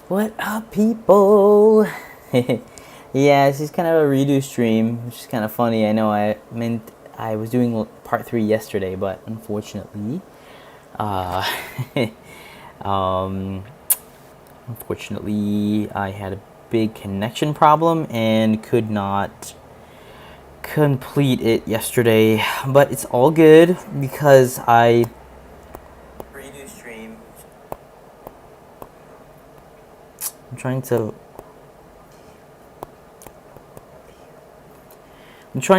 What up, people? Yeah, it's just kind of a redo stream, which is kind of funny. I know I meant I was doing part 3 yesterday, but unfortunately, uh, um, I had a big connection problem and could not complete it yesterday. But it's all good because I redo stream. I'm trying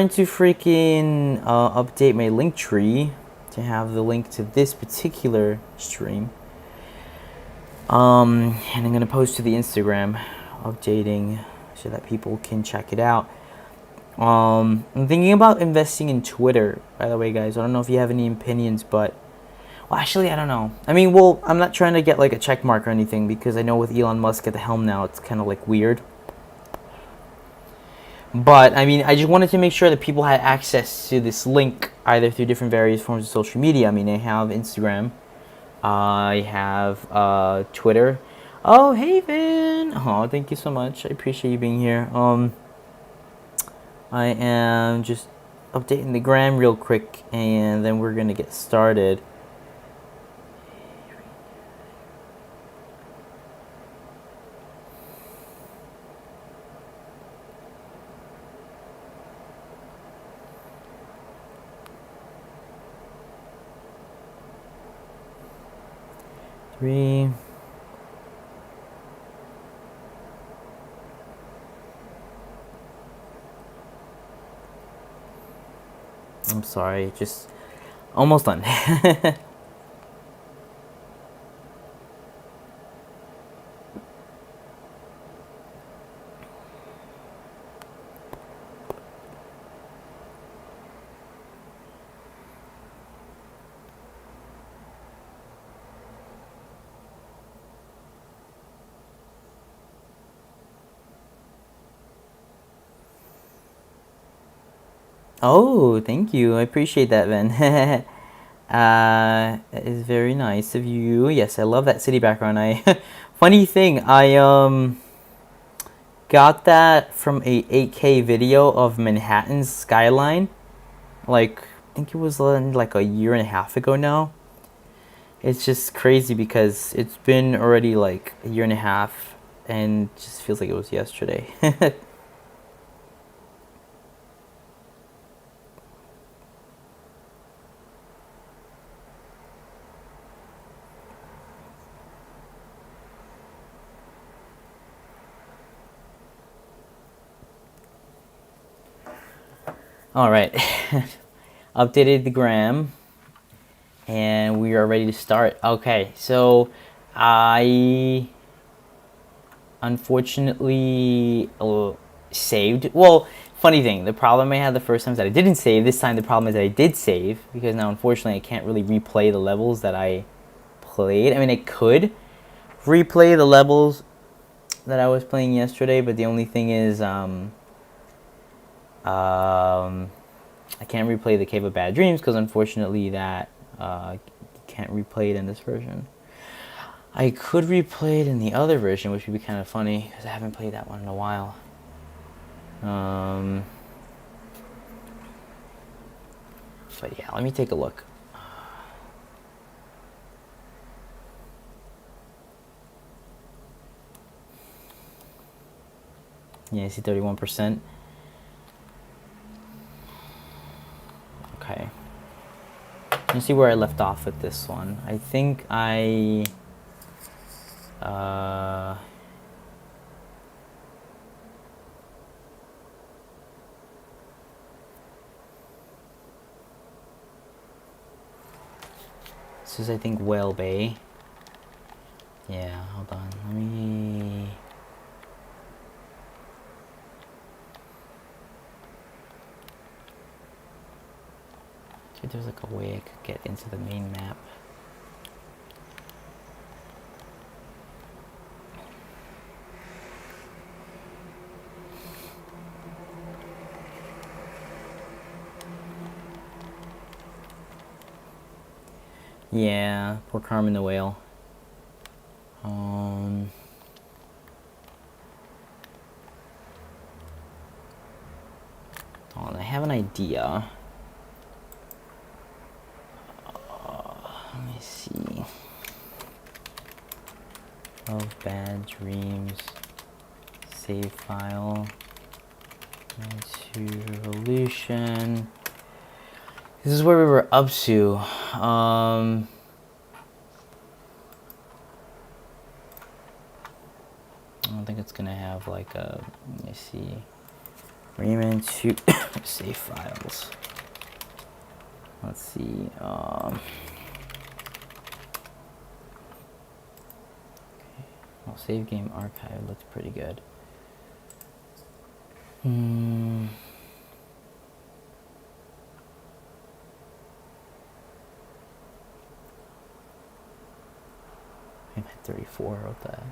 to freaking update my link tree to have the link to this particular stream. And I'm gonna post to the Instagram, updating so that people can check it out. I'm thinking about investing in Twitter, by the way, guys. I don't know if you have any opinions, but well, actually, I don't know. I mean, well, I'm not trying to get like a check mark or anything because I know with Elon Musk at the helm now, it's kind of like weird. But I mean, I just wanted to make sure that people had access to this link either through different various forms of social media. I mean, I have Instagram, I have Twitter. Oh, hey, Vin. Oh, thank you so much. I appreciate you being here. I am just updating the gram real quick, and then we're gonna get started. Three. I'm sorry, just almost done. Oh, thank you. I appreciate that, Ben. That is very nice of you. Yes, I love that city background. Funny thing, I got that from a 8K video of Manhattan's skyline. Like, I think it was like a year and a half ago now. It's just crazy because it's been already like a year and a half and it just feels like it was yesterday. All right. Updated the gram and we are ready to start. Okay, so I unfortunately saved. Well, funny thing, the problem I had the first time is that I didn't save. This time the problem is that I did save because now unfortunately I can't really replay the levels that I played. I mean, I could replay the levels that I was playing yesterday, but the only thing is I can't replay the Cave of Bad Dreams because unfortunately that can't replay it in this version. I could replay it in the other version, which would be kind of funny because I haven't played that one in a while. But yeah, let me take a look. Yeah, I see 31%. Okay. Let's see where I left off with this one. I think I... this is, I think, Whale Bay. Yeah, hold on. Let me... see if there's like a way I could get into the main map. Yeah, poor Carmen the Whale. have an idea. Let me see. 12 bad dreams. Save file. Into revolution. This is where we were up to. I don't think it's gonna have like a. Let me see. Rayman 2 save files. Let's see. Well, save game archive looks pretty good. I'm at 34. What the heck?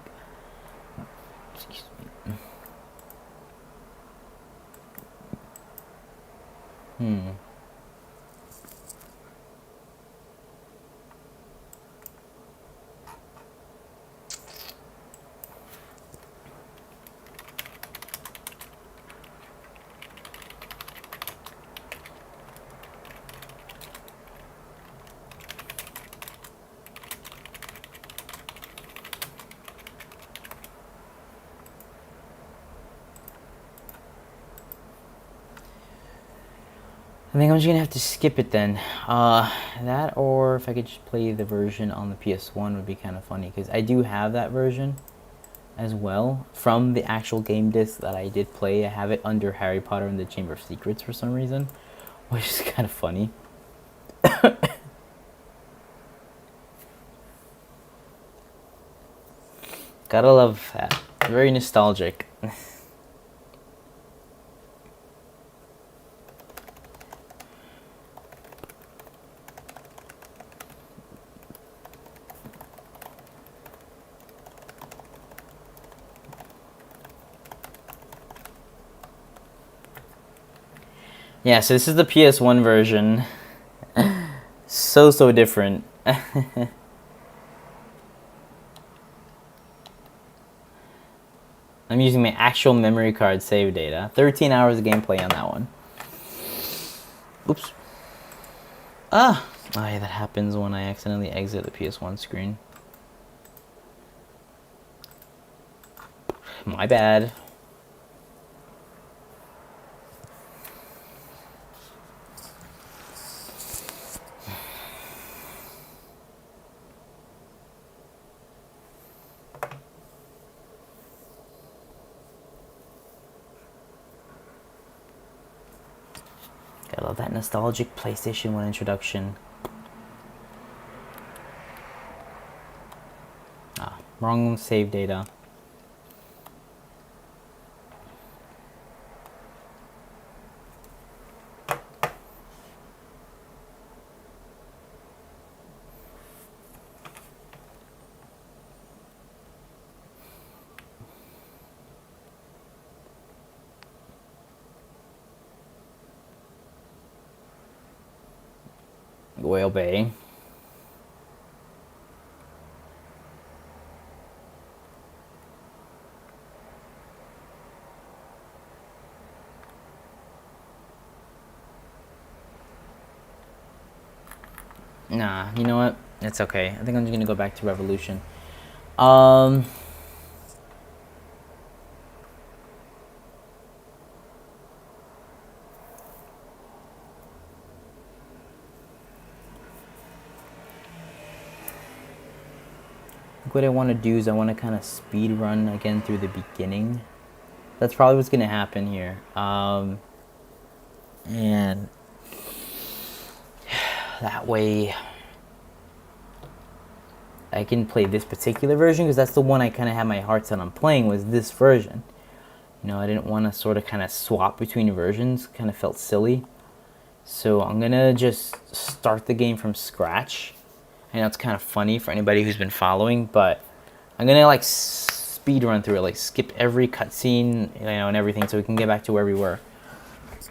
Excuse me. I think I'm just gonna have to skip it then. That, or if I could just play the version on the PS1 would be kind of funny, because I do have that version as well from the actual game disc that I did play. I have it under Harry Potter and the Chamber of Secrets for some reason, which is kind of funny. Gotta love that. Very nostalgic. Yeah, so this is the PS1 version. So different. I'm using my actual memory card save data. 13 hours of gameplay on that one. Oops. Oh yeah, that happens when I accidentally exit the PS1 screen. My bad. I love that nostalgic PlayStation 1 introduction. Wrong save data. Whale Bay. Nah, you know what? It's okay. I think I'm just gonna go back to Revolution. What I want to do is I want to kind of speed run again through the beginning. That's probably what's gonna happen here. And that way I can play this particular version, because that's the one I kind of had my heart set on playing, was this version. You know, I didn't want to sort of kind of swap between versions. Kind of felt silly. So I'm gonna just start the game from scratch. I know it's kind of funny for anybody who's been following, but I'm gonna like speed run through it, like skip every cutscene, you know, and everything, so we can get back to where we were.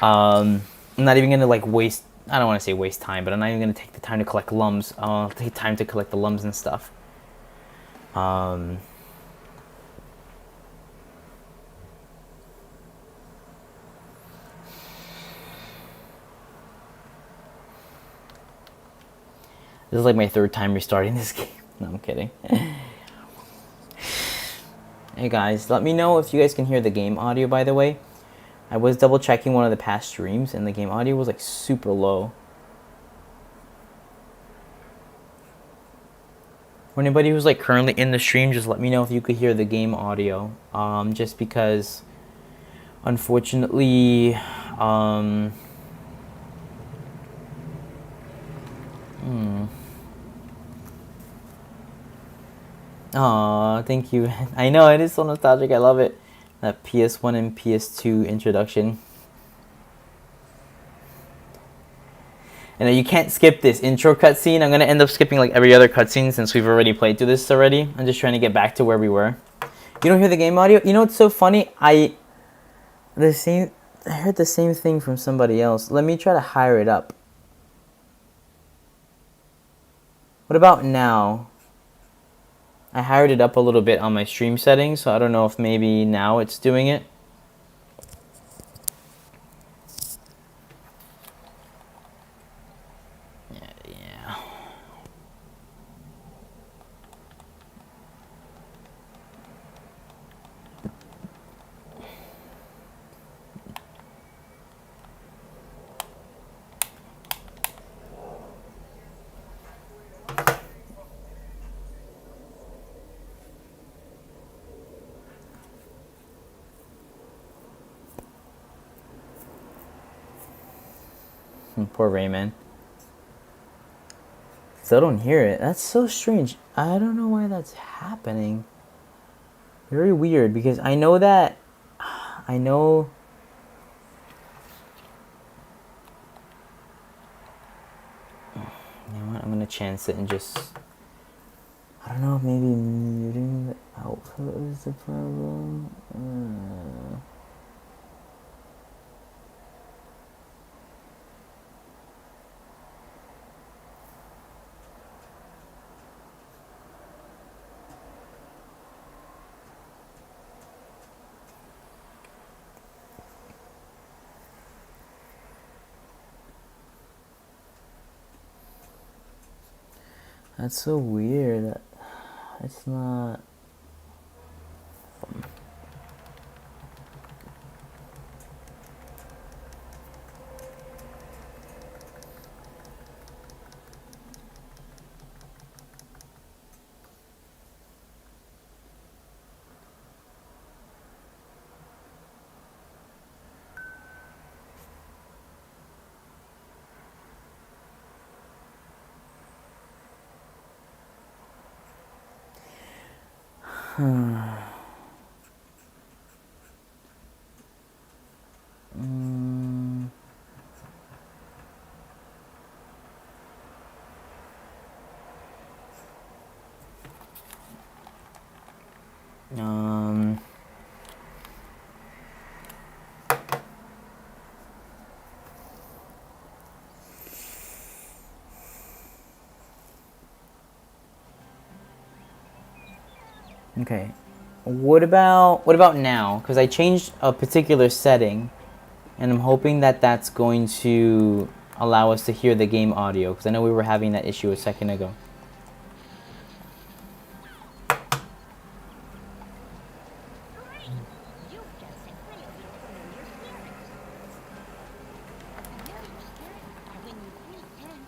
I'm not even gonna like waste. I don't want to say waste time, but I'm not even gonna take the time to collect lums. I'll take time to collect the lums and stuff. This is like my third time restarting this game. No, I'm kidding. Hey guys, let me know if you guys can hear the game audio, by the way. I was double checking one of the past streams and the game audio was like super low. For anybody who's like currently in the stream, just let me know if you could hear the game audio. Just because, unfortunately, Aw, thank you. I know, it is so nostalgic. I love it. That PS1 and PS2 introduction. And you can't skip this intro cutscene. I'm going to end up skipping like every other cutscene since we've already played through this already. I'm just trying to get back to where we were. You don't hear the game audio? You know what's so funny? I heard the same thing from somebody else. Let me try to higher it up. What about now? I hired it up a little bit on my stream settings, so I don't know if maybe now it's doing it. Yeah. Poor Rayman. Still don't hear it. That's so strange. I don't know why that's happening. Very weird, because I know that... I know... You know what? I'm gonna chance it and just... I don't know if maybe muting the output is the problem. That's so weird. It's not... Okay. What about now? Because I changed a particular setting, and I'm hoping that that's going to allow us to hear the game audio, because I know we were having that issue a second ago.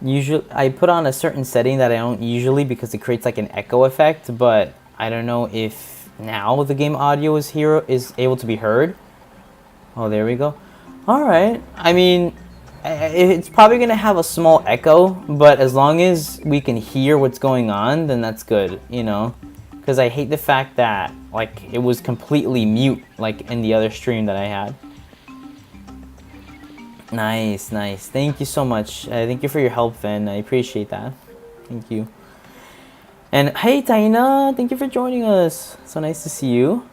Usually, I put on a certain setting that I don't usually because it creates like an echo effect, but I don't know if now the game audio is able to be heard. Oh, there we go. All right. I mean, it's probably gonna have a small echo, but as long as we can hear what's going on, then that's good, you know. Because I hate the fact that like it was completely mute, like in the other stream that I had. Nice, nice. Thank you so much. Thank you for your help, Finn. I appreciate that. Thank you. And hey, Taina, thank you for joining us. So nice to see you.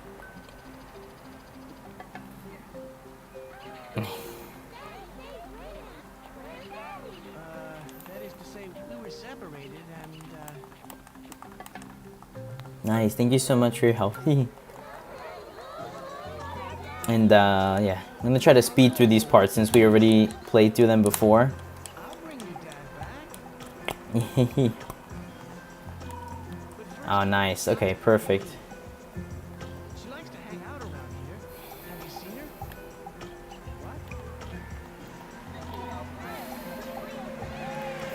That is to say, we were separated, and Nice. Thank you so much for your help. And yeah, I'm gonna try to speed through these parts since we already played through them before. I'll bring your dad back. Oh, nice. Okay, perfect. She likes to hang out around here. Have you seen her?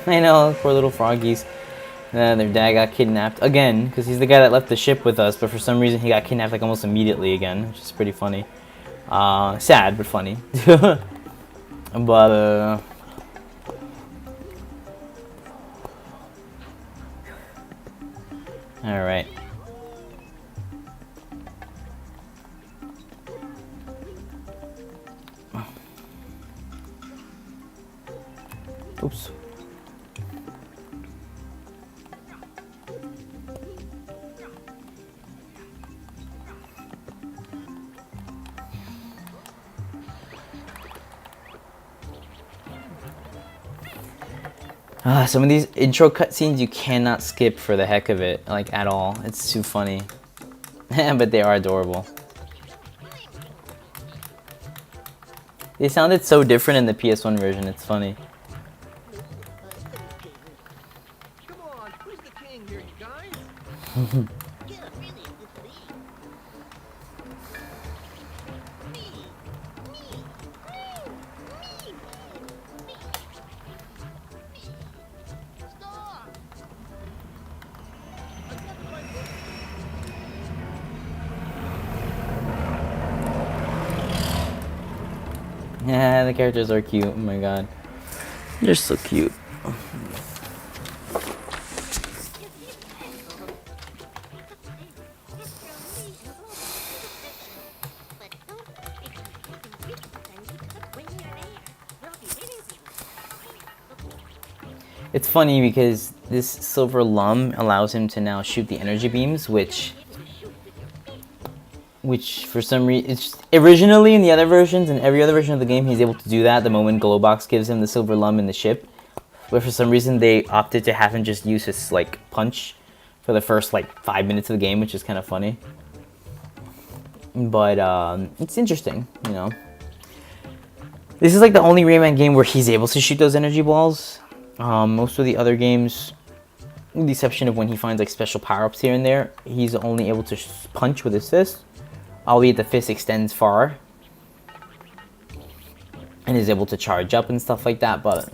What? I know, poor little froggies. Their dad got kidnapped again, because he's the guy that left the ship with us, but for some reason he got kidnapped like almost immediately again, which is pretty funny. Sad, but funny. But, alright. Oops. Some of these intro cutscenes you cannot skip for the heck of it, like at all. It's too funny. But they are adorable. They sounded so different in the PS1 version, it's funny. Come on, who's the king here, you guys? Yeah, the characters are cute. Oh my god. They're so cute. It's funny because this silver lum allows him to now shoot the energy beams, which for some reason, it's originally in the other versions, in every other version of the game, he's able to do that the moment Glowbox gives him the silver lum in the ship. But for some reason, they opted to have him just use his like punch for the first like 5 minutes of the game, which is kind of funny. But it's interesting, you know. This is like the only Rayman game where he's able to shoot those energy balls. Most of the other games, with the exception of when he finds like special power-ups here and there, he's only able to punch with his fist. Albeit the fist extends far and is able to charge up and stuff like that, but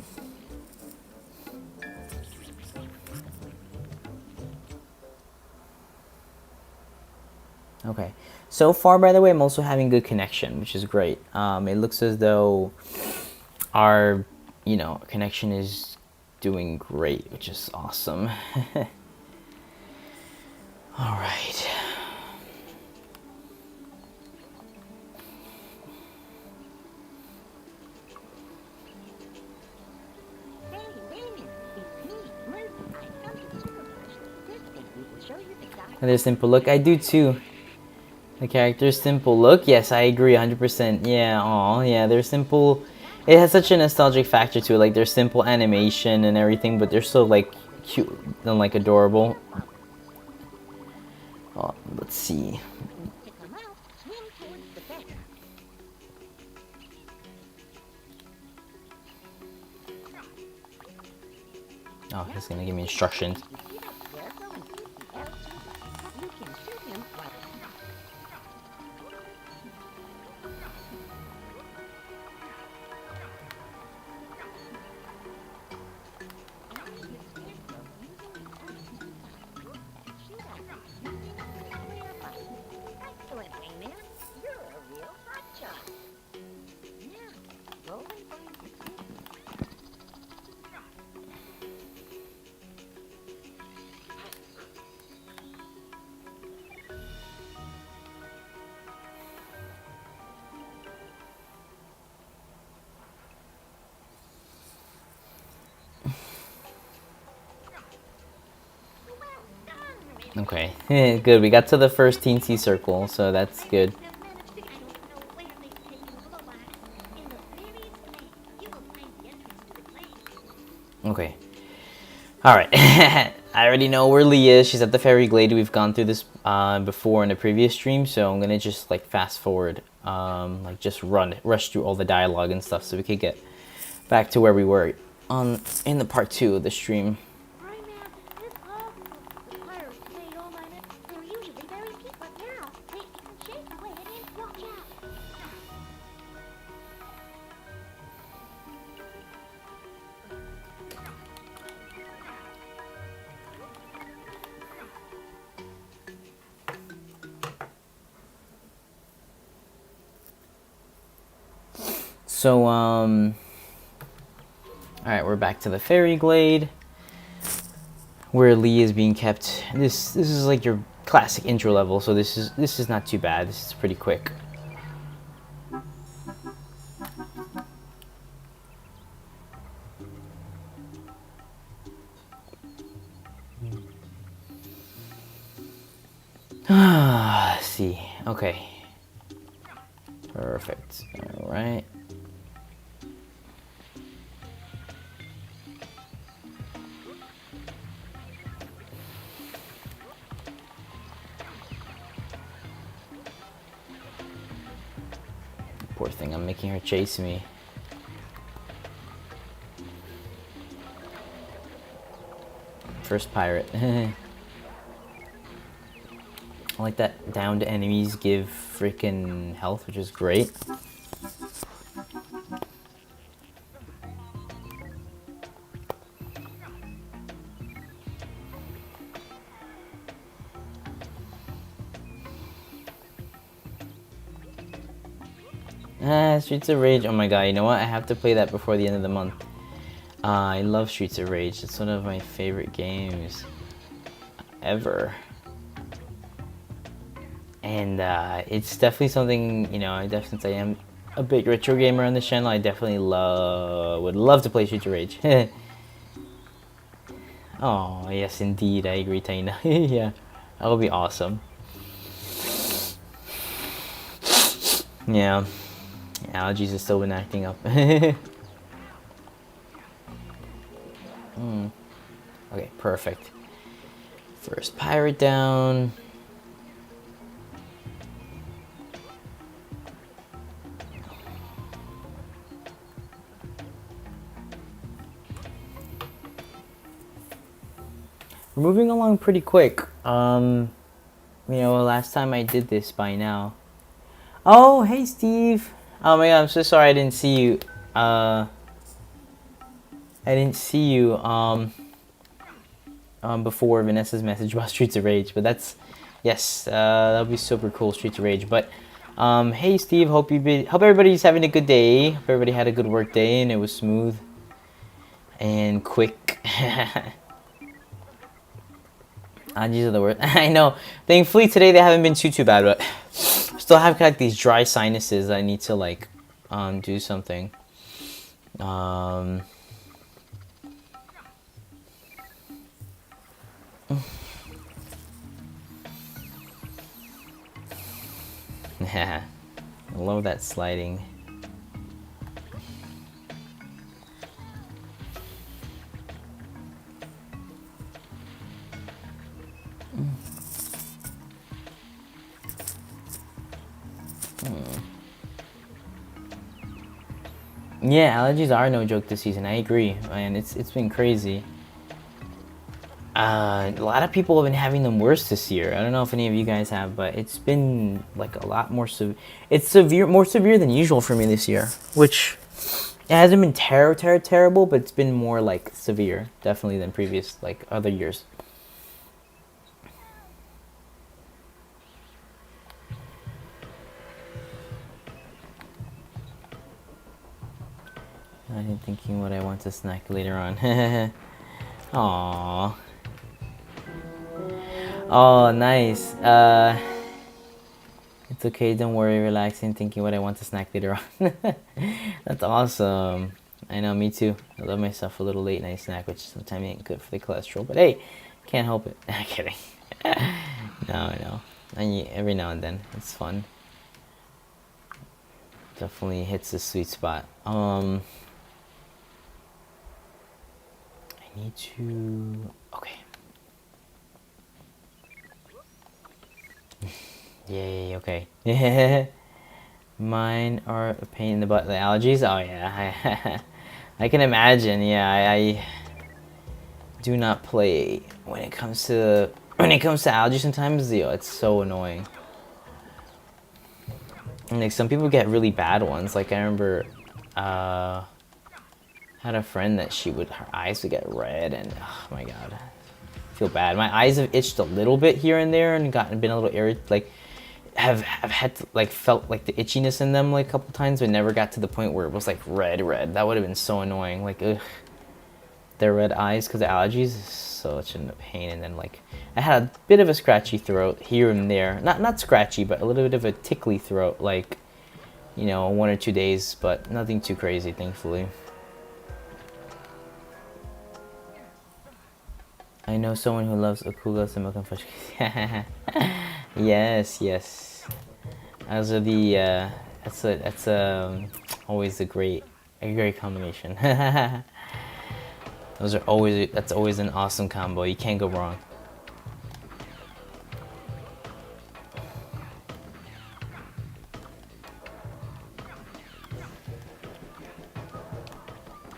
okay. So far, by the way, I'm also having good connection, which is great. It looks as though our, connection is doing great, which is awesome. All right. Their simple look. I do too. The character's simple look. Yes, I agree 100%. Yeah, aw, yeah, they're simple. It has such a nostalgic factor to it. Like, their simple animation and everything, but they're so, like, cute and, like, adorable. Oh, let's see. Oh, he's gonna give me instructions. Okay, good. We got to the first teensy circle, so that's good. Okay. Alright. I already know where Lee is. She's at the Fairy Glade. We've gone through this before in a previous stream, so I'm gonna just like fast forward. Like just rush through all the dialogue and stuff so we could get back to where we were in the part 2 of the stream. So, alright, we're back to the Fairy Glade, where Lee is being kept. This is like your classic intro level, so this is not too bad. This is pretty quick. Let's see. Okay. Perfect. Alright. Poor thing, I'm making her chase me. First pirate. I like that downed enemies give freaking health, which is great. Streets of Rage. Oh my god, you know what? I have to play that before the end of the month. I love Streets of Rage. It's one of my favorite games ever. And it's definitely something, you know, since I am a big retro gamer on this channel, I definitely would love to play Streets of Rage. Oh, yes, indeed. I agree, Taina. Yeah, that would be awesome. Yeah. Allergies have still been acting up. Okay, perfect. First pirate down. We're moving along pretty quick. You know, last time I did this by now. Oh, hey, Steve. Oh my god, I'm so sorry I didn't see you. I didn't see you before Vanessa's message about Streets of Rage, but that's, yes, that'll be super cool, Streets of Rage. But hey, Steve, hope everybody's having a good day. Hope everybody had a good work day and it was smooth and quick. These are the worst. I know. Thankfully today they haven't been too bad, but still have like these dry sinuses. I need to like do something. Yeah, I love that sliding. Yeah, allergies are no joke this season. I agree, and it's been crazy. A lot of people have been having them worse this year. I don't know if any of you guys have, but it's been like a lot more it's more severe than usual for me this year, which it hasn't been terrible, but it's been more like severe, definitely, than previous like other years. I'm thinking what I want to snack later on. Aww. Oh, nice. It's okay, don't worry, relaxing, thinking what I want to snack later on. That's awesome. I know, me too. I love myself a little late night snack, which sometimes ain't good for the cholesterol, but hey, can't help it. I'm kidding. No, I know. Every now and then, it's fun. Definitely hits the sweet spot. I need to... Okay. Yay, okay. Mine are a pain in the butt. The allergies? Oh, yeah. I can imagine. Yeah, I do not play when it comes to allergies sometimes. Yo, it's so annoying. And like some people get really bad ones. Like I remember had a friend that her eyes would get red, and oh my god, I feel bad. My eyes have itched a little bit here and there and been a little irritated. Like have had to, like, felt like the itchiness in them like a couple times, but never got to the point where it was like red. That would have been so annoying. Like, ugh, their red eyes because of allergies is such a pain. And then like I had a bit of a scratchy throat here and there, not scratchy, but a little bit of a tickly throat, like, you know, 1 or 2 days, but nothing too crazy, thankfully. I know someone who loves akulas and milk and fresh. Yes, yes. Those are the that's always a great combination. That's always an awesome combo. You can't go wrong.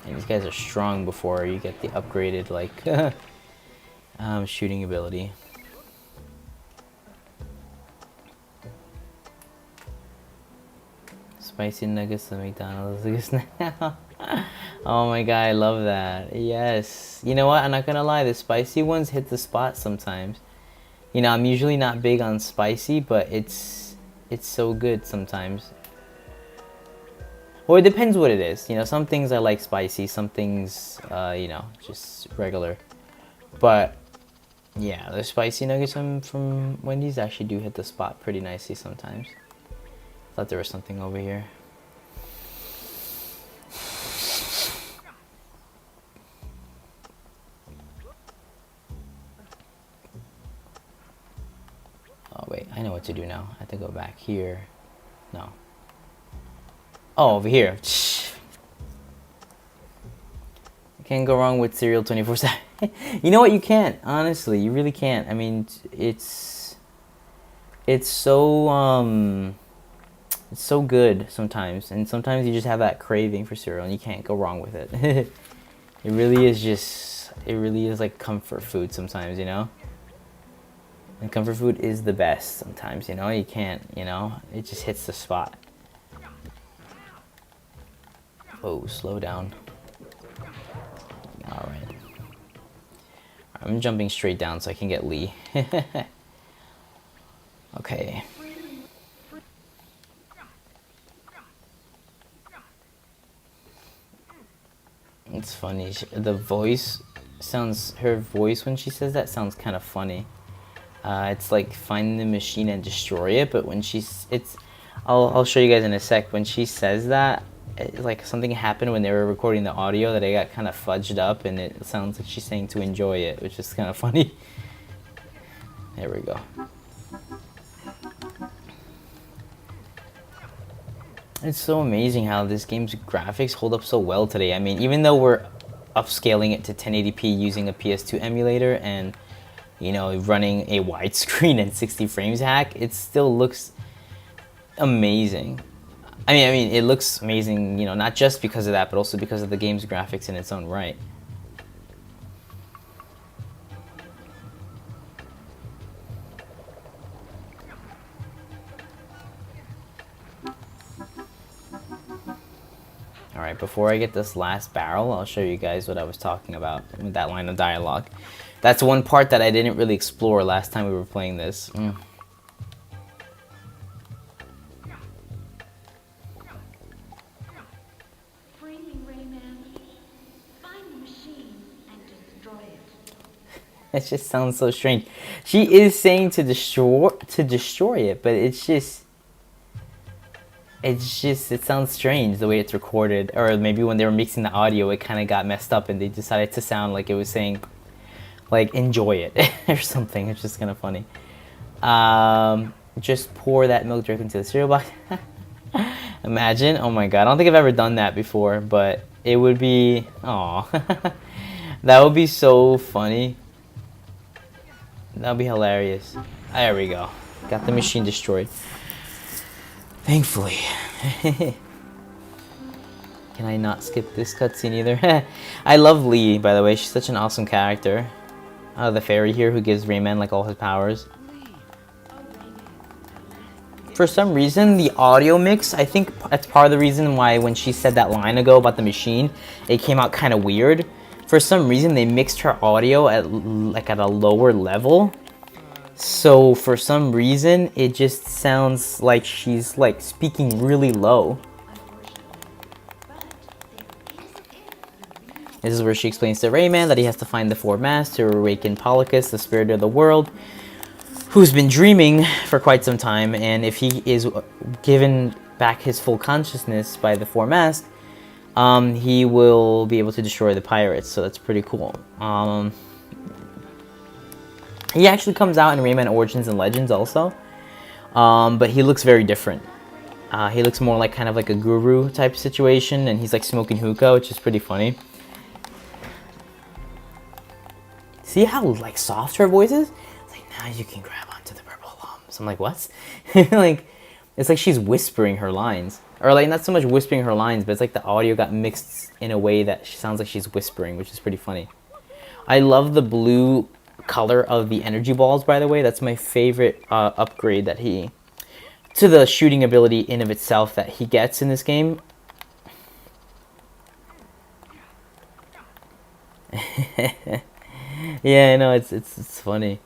And these guys are strong before you get the upgraded like shooting ability. Spicy nuggets at McDonald's. Oh my god, I love that. Yes. You know what? I'm not gonna lie, the spicy ones hit the spot sometimes. You know, I'm usually not big on spicy, but it's so good sometimes. Well, it depends what it is. You know, some things I like spicy, some things, you know, just regular. But yeah, the spicy nuggets from Wendy's actually do hit the spot pretty nicely sometimes. Thought there was something over here. Oh wait, I know what to do now. I have to go back here. No. Oh, over here. You can't go wrong with cereal 24/7. You know what? You can't. Honestly, you really can't. I mean, it's so it's so good sometimes, and sometimes you just have that craving for cereal, and you can't go wrong with it. It really is like comfort food sometimes, you know? And comfort food is the best sometimes, you know? You can't, you know? It just hits the spot. Oh, slow down. Alright. I'm jumping straight down so I can get Lee. Okay. It's funny. The voice sounds, her voice when she says that sounds kind of funny. It's like find the machine and destroy it, but when I'll show you guys in a sec. When she says that, like something happened when they were recording the audio that I got kind of fudged up, and it sounds like she's saying to enjoy it, which is kind of funny. There we go. It's so amazing how this game's graphics hold up so well today. I mean, even though we're upscaling it to 1080p using a PS2 emulator and, you know, running a widescreen and 60 frames hack, it still looks amazing. I mean, it looks amazing, you know, not just because of that, but also because of the game's graphics in its own right. Alright, before I get this last barrel, I'll show you guys what I was talking about with that line of dialogue. That's one part that I didn't really explore last time we were playing this. Bring me Rayman. Find the machine and destroy it. It just sounds so strange. She is saying to destroy it, but it sounds strange the way it's recorded. Or maybe when they were mixing the audio, it kind of got messed up and they decided to sound like it was saying, like, enjoy it or something. It's just kind of funny. Just pour that milk directly into the cereal box. Imagine. Oh my god. I don't think I've ever done that before, but it would be, aw. That would be so funny. That would be hilarious. There we go. Got the machine destroyed. Thankfully. Can I not skip this cutscene either? I love Lee, by the way. She's such an awesome character. The fairy here who gives Rayman like all his powers. For some reason, the audio mix, I think that's part of the reason why when she said that line ago about the machine, it came out kind of weird. For some reason, they mixed her audio at a lower level. So for some reason, it just sounds like she's like speaking really low. This is where she explains to Rayman that he has to find the four masks to awaken Polycus, the spirit of the world, who's been dreaming for quite some time, and if he is given back his full consciousness by the four masks, he will be able to destroy the pirates. So that's pretty cool. He actually comes out in Rayman Origins and Legends also, but he looks very different. He looks more like kind of like a guru type situation, and he's like smoking hookah, which is pretty funny. See how like soft her voice is? It's like, now you can grab onto the purple lumps. I'm like, what? Like, it's like she's whispering her lines, or like not so much whispering her lines, but it's like the audio got mixed in a way that she sounds like she's whispering, which is pretty funny. I love the blue color of the energy balls, by the way. That's my favorite upgrade that he, to the shooting ability in of itself that he gets in this game. Yeah, I know, it's funny.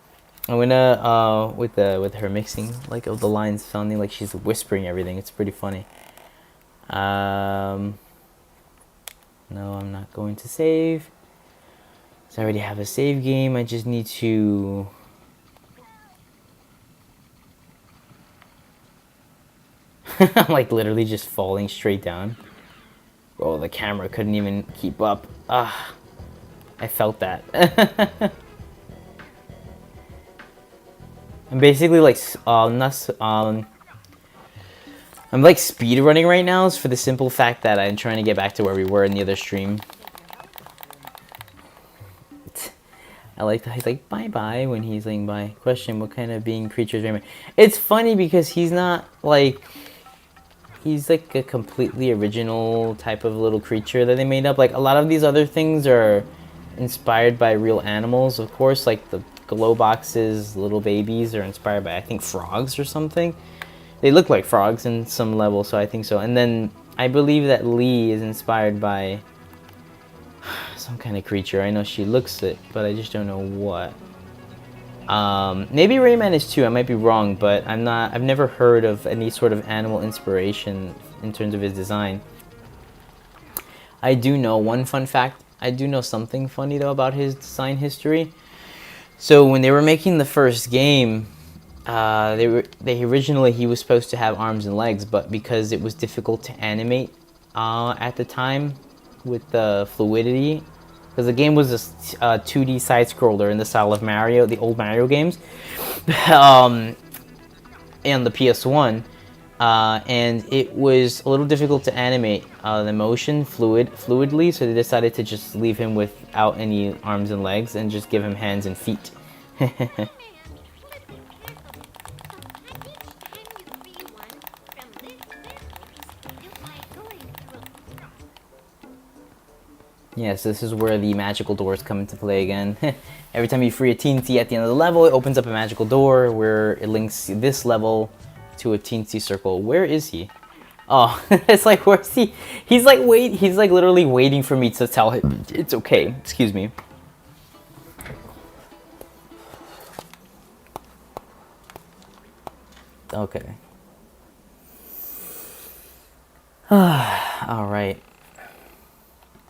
I'm gonna with her mixing like of the lines sounding like she's whispering everything. It's pretty funny. No, I'm not going to save. So I already have a save game. I just need to... I'm like literally just falling straight down. Oh, the camera couldn't even keep up. Ah, I felt that. I'm basically like, I'm like speed running right now, for the simple fact that I'm trying to get back to where we were in the other stream. I like that he's like, bye-bye when he's saying bye. Question, what kind of being creature is Rayman? It's funny because he's not like... He's like a completely original type of little creature that they made up. Like, a lot of these other things are inspired by real animals, of course. Like, the glow boxes, little babies, are inspired by, I think, frogs or something. They look like frogs in some level, so I think so. And then, I believe that Lee is inspired by... some kind of creature. I know she looks it, but I just don't know what. Maybe Rayman is too. I might be wrong, but I've never heard of any sort of animal inspiration in terms of his design. I do know one fun fact. I do know something funny though about his design history. So when they were making the first game, originally he was supposed to have arms and legs, but because it was difficult to animate at the time with the fluidity, because the game was a 2D side-scroller in the style of Mario, the old Mario games, and the PS1, and it was a little difficult to animate the motion fluidly, so they decided to just leave him without any arms and legs and just give him hands and feet. Yes, this is where the magical doors come into play again. Every time you free a Teensy at the end of the level, it opens up a magical door where it links this level to a Teensy circle. Where is he? Oh, it's like, where's he? He's like, he's like literally waiting for me to tell him it's okay. Excuse me. Okay. All right.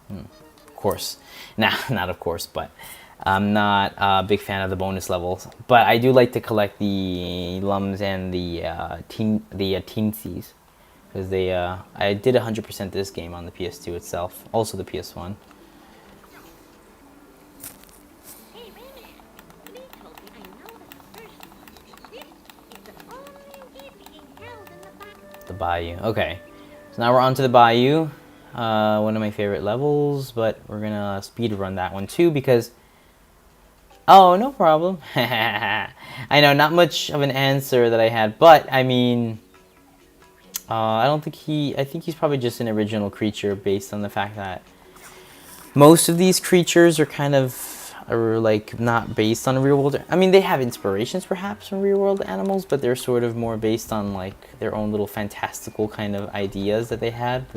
Of course. Nah, not of course, but I'm not a big fan of the bonus levels. But I do like to collect the lums and the teensies, because they I did 100% this game on the PS2 itself, also the PS1. Hey, Rayman, Lee told me I know the first this is the only game being held in the back. The Bayou. Okay. So now we're on to the Bayou. One of my favorite levels, but we're gonna speed run that one too because... Oh, no problem. I know, not much of an answer that I had, but I mean... I don't think I think he's probably just an original creature based on the fact that most of these creatures are kind of... are like not based on real world. I mean, they have inspirations perhaps from real world animals, but they're sort of more based on like their own little fantastical kind of ideas that they had,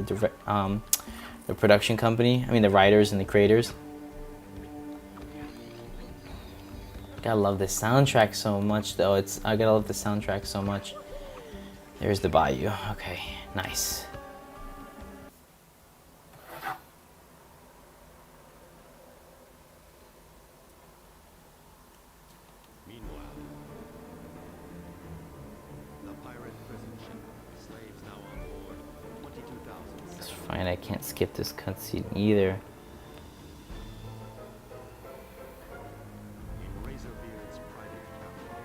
the production company, I mean the writers and the creators. gotta love this soundtrack so much, though. I gotta love the soundtrack so much. There's the bayou. Okay, nice. Meanwhile, the pirate prison ship, slaves now on board, 22,000. It's fine, I can't skip this cutscene either. In Razorbeard's private capital.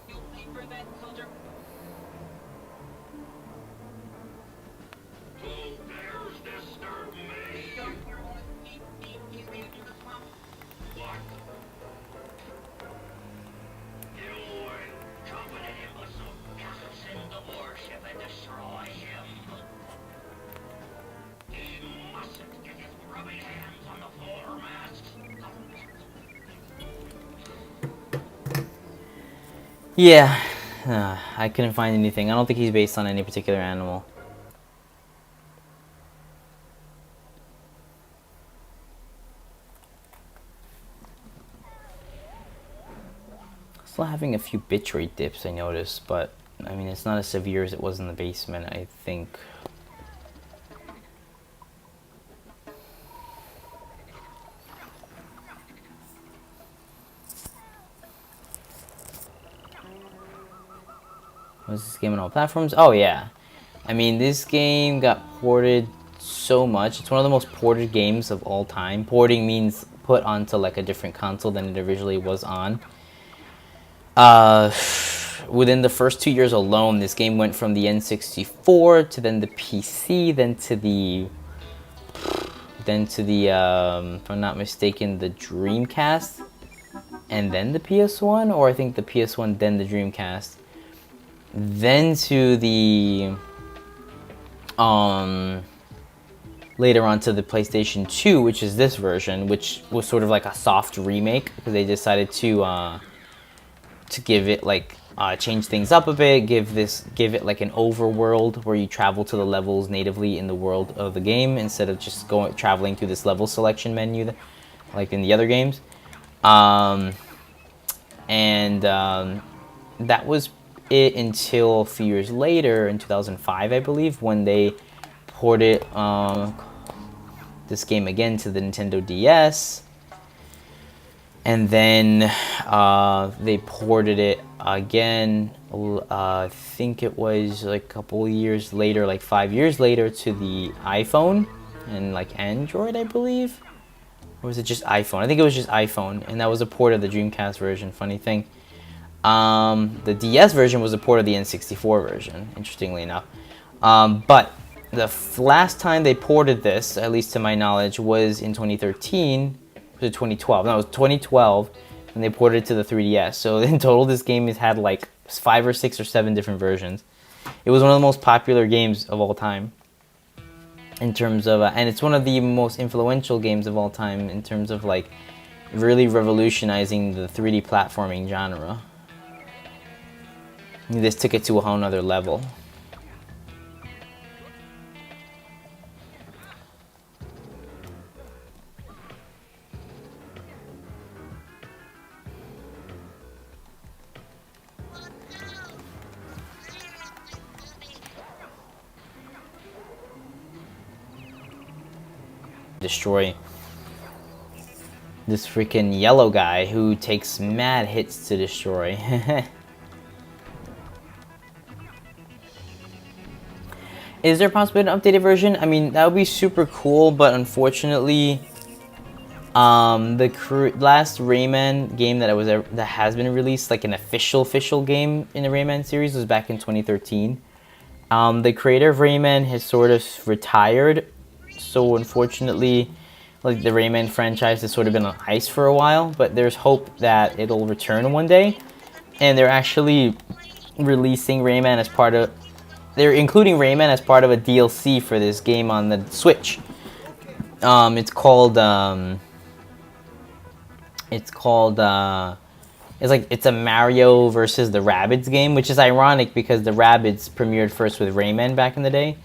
You'll pay for that, soldier. Who dares disturb me? He's made it through the swamp. What? You and competent imbecile send the warship and destroy him. He mustn't get his grubby hands on the foremast. Yeah, I couldn't find anything. I don't think he's based on any particular animal. Still having a few bitrate dips, I noticed, but I mean, it's not as severe as it was in the basement, I think. Was this game on all platforms? Oh yeah. I mean, this game got ported so much. It's one of the most ported games of all time. Porting means put onto like a different console than it originally was on. Within the first 2 years alone, this game went from the N64 to then the PC, then to the if I'm not mistaken, the Dreamcast, and then the PS1, or I think the PS1 then the Dreamcast, then to the later on to the PlayStation 2, which is this version, which was sort of like a soft remake because they decided to give it like change things up a bit, give it like an overworld where you travel to the levels natively in the world of the game instead of just traveling through this level selection menu like in the other games. That was it until a few years later, in 2005, I believe, when they ported this game again to the Nintendo DS. And then they ported it again, I think it was like a couple years later, like 5 years later, to the iPhone and like Android, I believe. Or was it just iPhone? I think it was just iPhone, and that was a port of the Dreamcast version, funny thing. The DS version was a port of the N64 version, interestingly enough. But the last time they ported this, at least to my knowledge, was in 2013. Was it 2012? No, it was 2012, and they ported it to the 3DS. So in total, this game has had like 5 or 6 or 7 different versions. It was one of the most popular games of all time. In terms of, and it's one of the most influential games of all time in terms of like really revolutionizing the 3D platforming genre. This took it to a whole nother level. Destroy this freaking yellow guy who takes mad hits to destroy. Is there a possibility of an updated version? I mean, that would be super cool, but unfortunately, the last Rayman game that has been released, like an official game in the Rayman series, was back in 2013. The creator of Rayman has sort of retired, so unfortunately, like the Rayman franchise has sort of been on ice for a while. But there's hope that it'll return one day, and they're actually releasing Rayman as part of. They're including Rayman as part of a DLC for this game on the Switch. It's called it's a Mario versus the Rabbids game, which is ironic because the Rabbids premiered first with Rayman back in the day.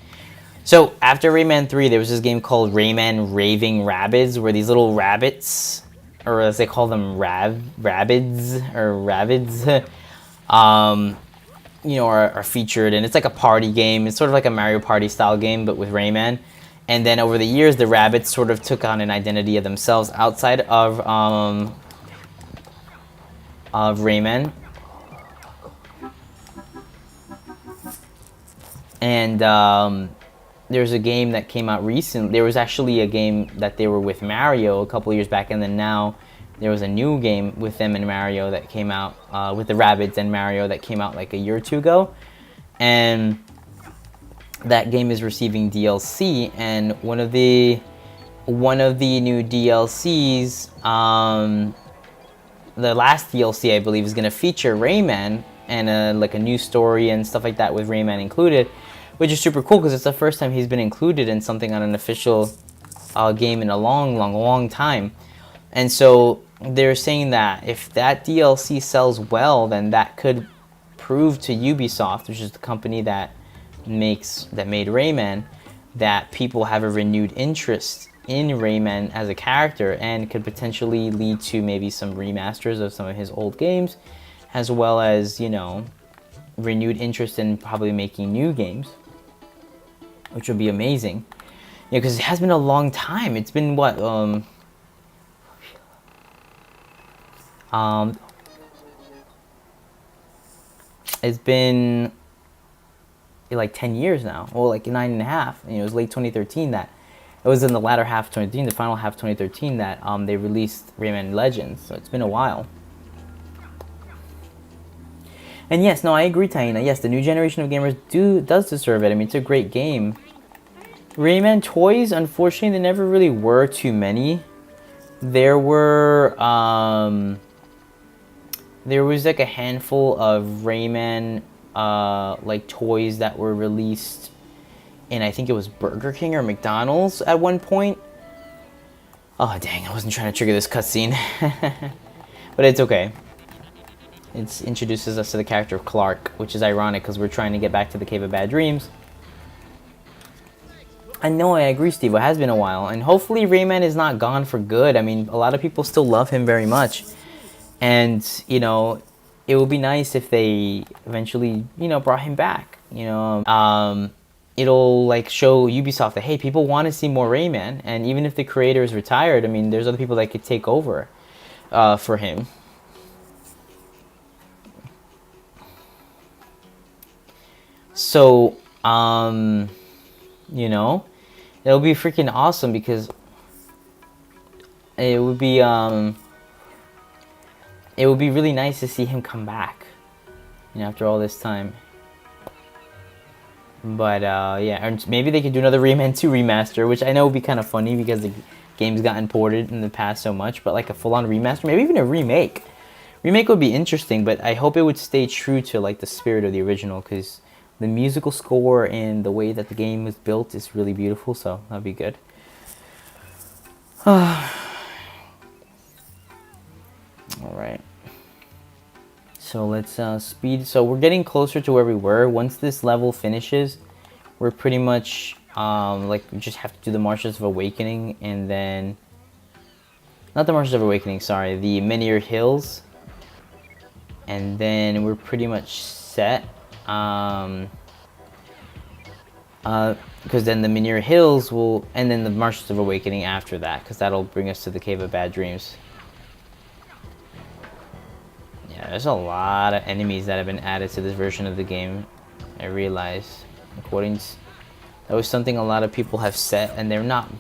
So after Rayman 3, there was this game called Rayman Raving Rabbids, where these little rabbits, or as they call them, rabbids, you know, are featured, and it's like a party game. It's sort of like a Mario Party style game, but with Rayman. And then over the years, the rabbits sort of took on an identity of themselves outside of Rayman. And there's a game that came out recently. There was actually a game that they were with Mario a couple years back, and then now there was a new game with them and Mario that came out, with the Rabbids and Mario, that came out like a year or two ago. And that game is receiving DLC, and one of the new DLCs, the last DLC I believe, is going to feature Rayman and like a new story and stuff like that with Rayman included, which is super cool because it's the first time he's been included in something on an official game in a long time. And so they're saying that if that DLC sells well, then that could prove to Ubisoft, which is the company that made Rayman, that people have a renewed interest in Rayman as a character, and could potentially lead to maybe some remasters of some of his old games, as well as, you know, renewed interest in probably making new games, which would be amazing. Yeah, because it has been a long time. It's been what, it's been like 10 years now. Well, like 9.5. You know, it was late 2013 that it was in the latter half of 2013, the final half of 2013, that they released Rayman Legends. So it's been a while. And yes, no, I agree, Taina. Yes, the new generation of gamers does deserve it. I mean, it's a great game. Rayman toys, unfortunately, there never really were too many. There were, there was like a handful of Rayman, like toys that were released in, I think it was Burger King or McDonald's at one point. Oh, dang, I wasn't trying to trigger this cutscene. But it's okay. It introduces us to the character of Clark, which is ironic because we're trying to get back to the Cave of Bad Dreams. I know, I agree, Steve. It has been a while. And hopefully Rayman is not gone for good. I mean, a lot of people still love him very much. And, you know, it would be nice if they eventually, you know, brought him back. You know, it'll, like, show Ubisoft that, hey, people want to see more Rayman. And even if the creator is retired, I mean, there's other people that could take over for him. So, you know, it'll be freaking awesome because it would be really nice to see him come back, you know, after all this time. But yeah, and maybe they could do another Rayman 2 remaster, which I know would be kind of funny because the game's gotten ported in the past so much. But like a full-on remaster, maybe even a remake. Remake would be interesting, but I hope it would stay true to like the spirit of the original, because the musical score and the way that the game was built is really beautiful, so that'd be good. Alright. So let's speed. So we're getting closer to where we were. Once this level finishes, we're pretty much, like, we just have to do the Marshes of Awakening, and then... Not the Marshes of Awakening, sorry. The Minier Hills. And then we're pretty much set. Because then the Minier Hills will, and then the Marshes of Awakening after that, because that'll bring us to the Cave of Bad Dreams. Yeah, there's a lot of enemies that have been added to this version of the game. I realize, according to, that was something a lot of people have said, and they're not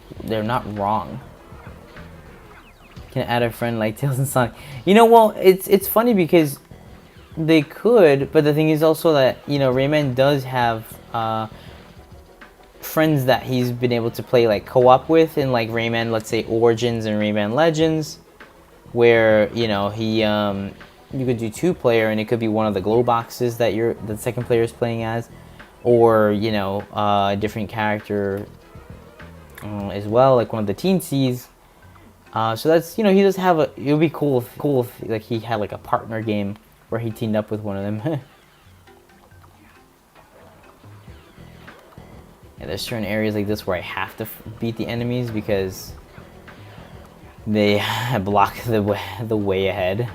wrong. Can add a friend like Tails and Sonic. You know, well, it's funny because they could, but the thing is also that, you know, Rayman does have friends that he's been able to play like co-op with in like Rayman, let's say Origins and Rayman Legends, where, you know, he you could do 2-player and it could be one of the glow boxes that the second player is playing as, or, you know, a different character as well, like one of the teensies. So that's, you know, he does have a, it would be cool if like he had like a partner game where he teamed up with one of them. Yeah, there's certain areas like this where I have to beat the enemies because they block the way ahead.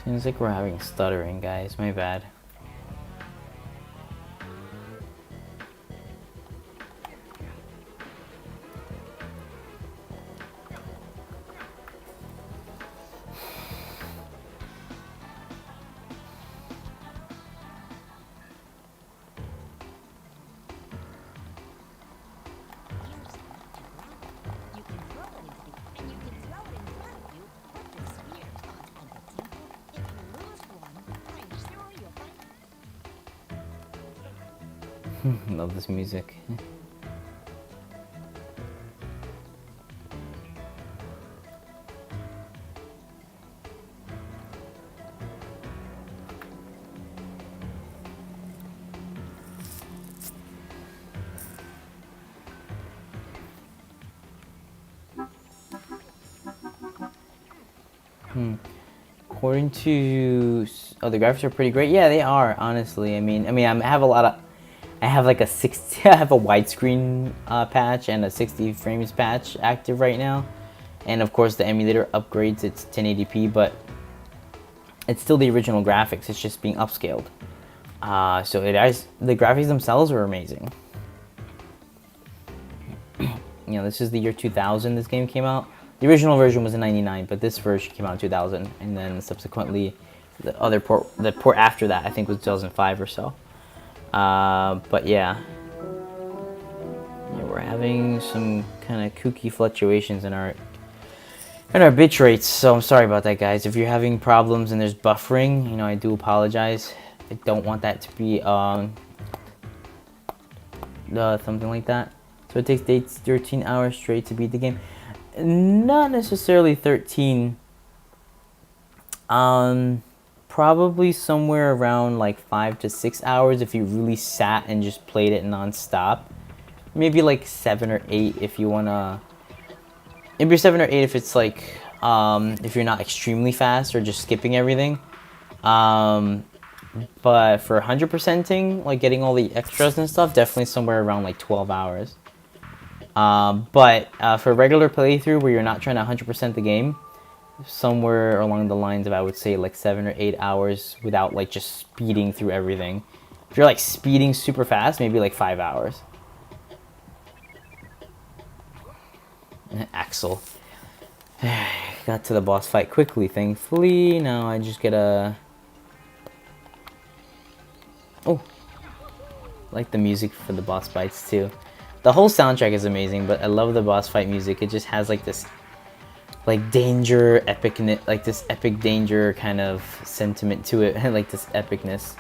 Seems like we're having stuttering, guys. My bad. Love this music. According to the graphics are pretty great. Yeah, they are, honestly. I mean, I have a lot of, I have like a 60, I have a widescreen patch and a 60 frames patch active right now, and of course the emulator upgrades its 1080p, but it's still the original graphics. It's just being upscaled. So the graphics themselves are amazing. You know, this is the year 2000 this game came out. The original version was in 99, but this version came out in 2000, and then subsequently the port after that I think was 2005 or so. But yeah, we're having some kind of kooky fluctuations in our bit rates, so I'm sorry about that, guys. If you're having problems and there's buffering, you know, I do apologize. I don't want that to be something like that. So it takes 13 hours straight to beat the game. Not necessarily 13. Probably somewhere around like 5 to 6 hours if you really sat and just played it non-stop. Maybe like 7 or 8 if you wanna. Maybe 7 or 8 if it's like if you're not extremely fast or just skipping everything. But for 100%ing, like getting all the extras and stuff, definitely somewhere around like 12 hours. But for a regular playthrough where you're not trying to 100% the game, somewhere along the lines of, I would say, like 7 or 8 hours without like just speeding through everything. If you're like speeding super fast, maybe like 5 hours. Axel. Got to the boss fight quickly, thankfully. Now I just get a... Oh. Like the music for the boss fights too. The whole soundtrack is amazing, but I love the boss fight music. It just has like this like danger, epicness, like this epic danger kind of sentiment to it, like this epicness.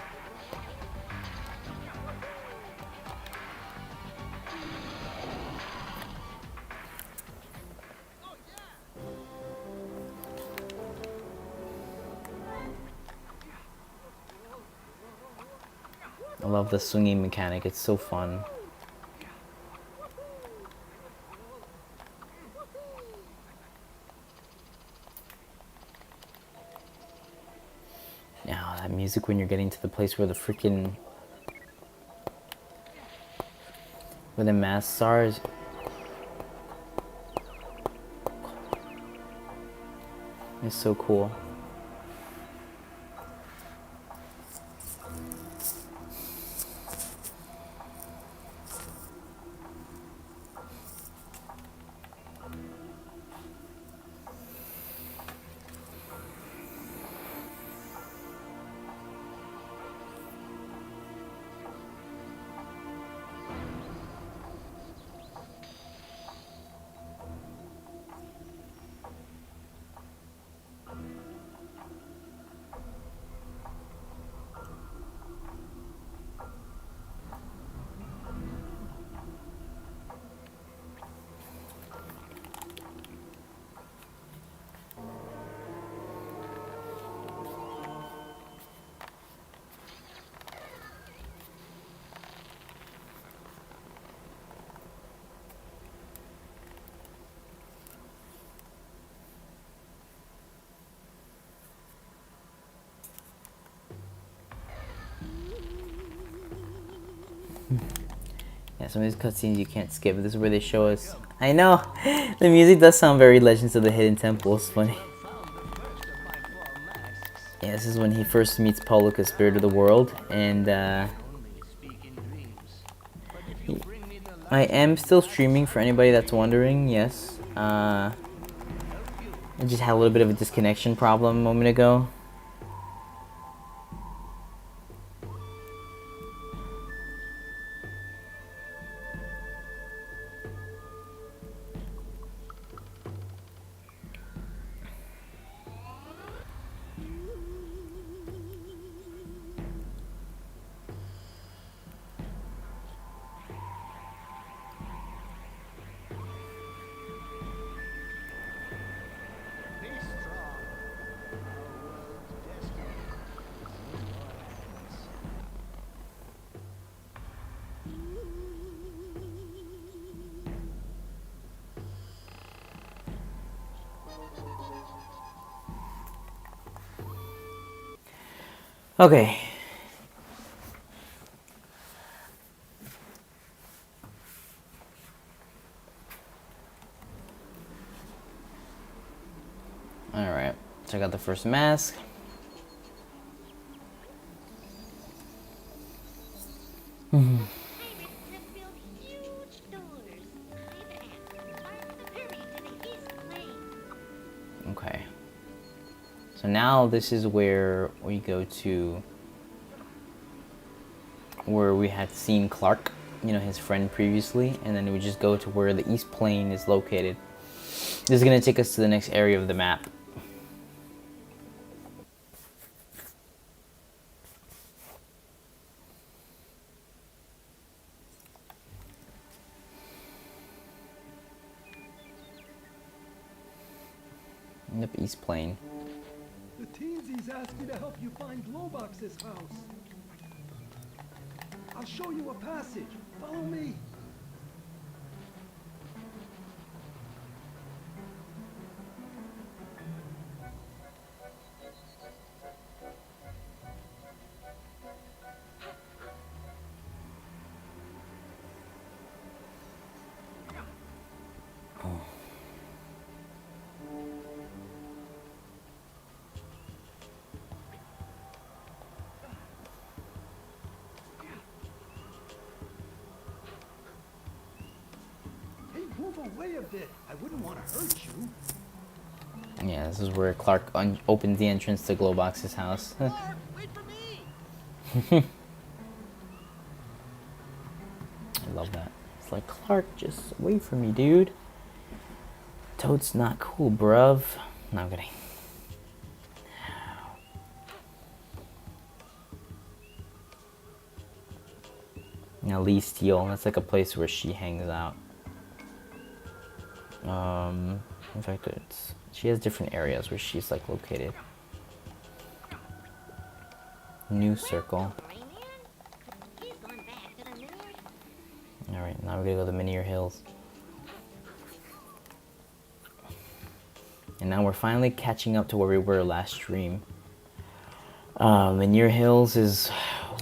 I love the swinging mechanic, it's so fun. Now that music when you're getting to the place where the freaking... where the masks are is... it's so cool. Yeah, some of these cutscenes you can't skip. This is where they show us. I know! The music does sound very Legends of the Hidden Temple. It's funny. Yeah, this is when he first meets Polluka, Spirit of the World, and I am still streaming for anybody that's wondering, yes. I just had a little bit of a disconnection problem a moment ago. Be strong. Our world's destiny is in your hands. Okay. Alright, check out the first mask. Pirates have built huge stores. Leave it at the Perry to the East Plains. Okay. So now this is where we go to where we had seen Clark, you know, his friend previously, and then we just go to where the East Plain is located. This is going to take us to the next area of the map. Yep, East Plain. The Teensies asked me to help you find Globox's house. I'll show you a passage. Follow me. Hey, move away a bit. I wouldn't want to hurt you. Yeah, this is where Clark opens the entrance to Globox's house. Clark, wait for me! I love that. It's like, Clark, just wait for me, dude. Toad's not cool, bruv. No, I'm kidding. Now, Lee Steele, that's like a place where she hangs out. In fact, she has different areas where she's like located. New Circle. Rayman? He's gone back to the north. Alright, now we're gonna go to the Minier Hills. And now we're finally catching up to where we were last stream. Minier Hills is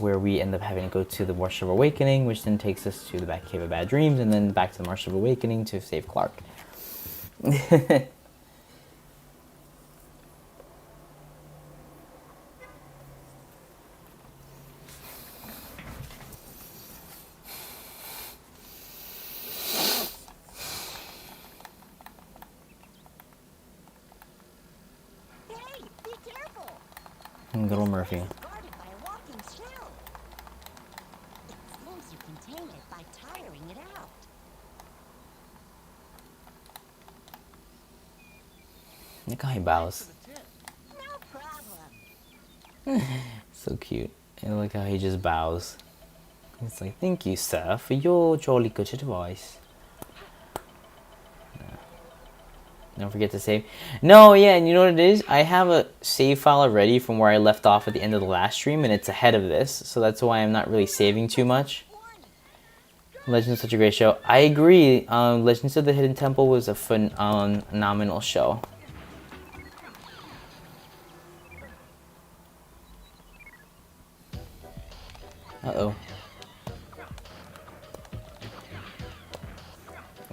where we end up having to go to the Marsh of Awakening, which then takes us to the Back Cave of Bad Dreams, and then back to the Marsh of Awakening to save Clark. Hey, be careful. Good old Murphy. Guarded by a walking shell. It seems you can tame it by tiring it out. Look how he bows. No problem. So cute. And look how he just bows. It's like, thank you, sir, for your jolly good advice. Don't forget to save. No, yeah, and you know what it is? I have a save file already from where I left off at the end of the last stream, and it's ahead of this, so that's why I'm not really saving too much. Legends is such a great show. I agree. Legends of the Hidden Temple was a phenomenal show. Uh-oh.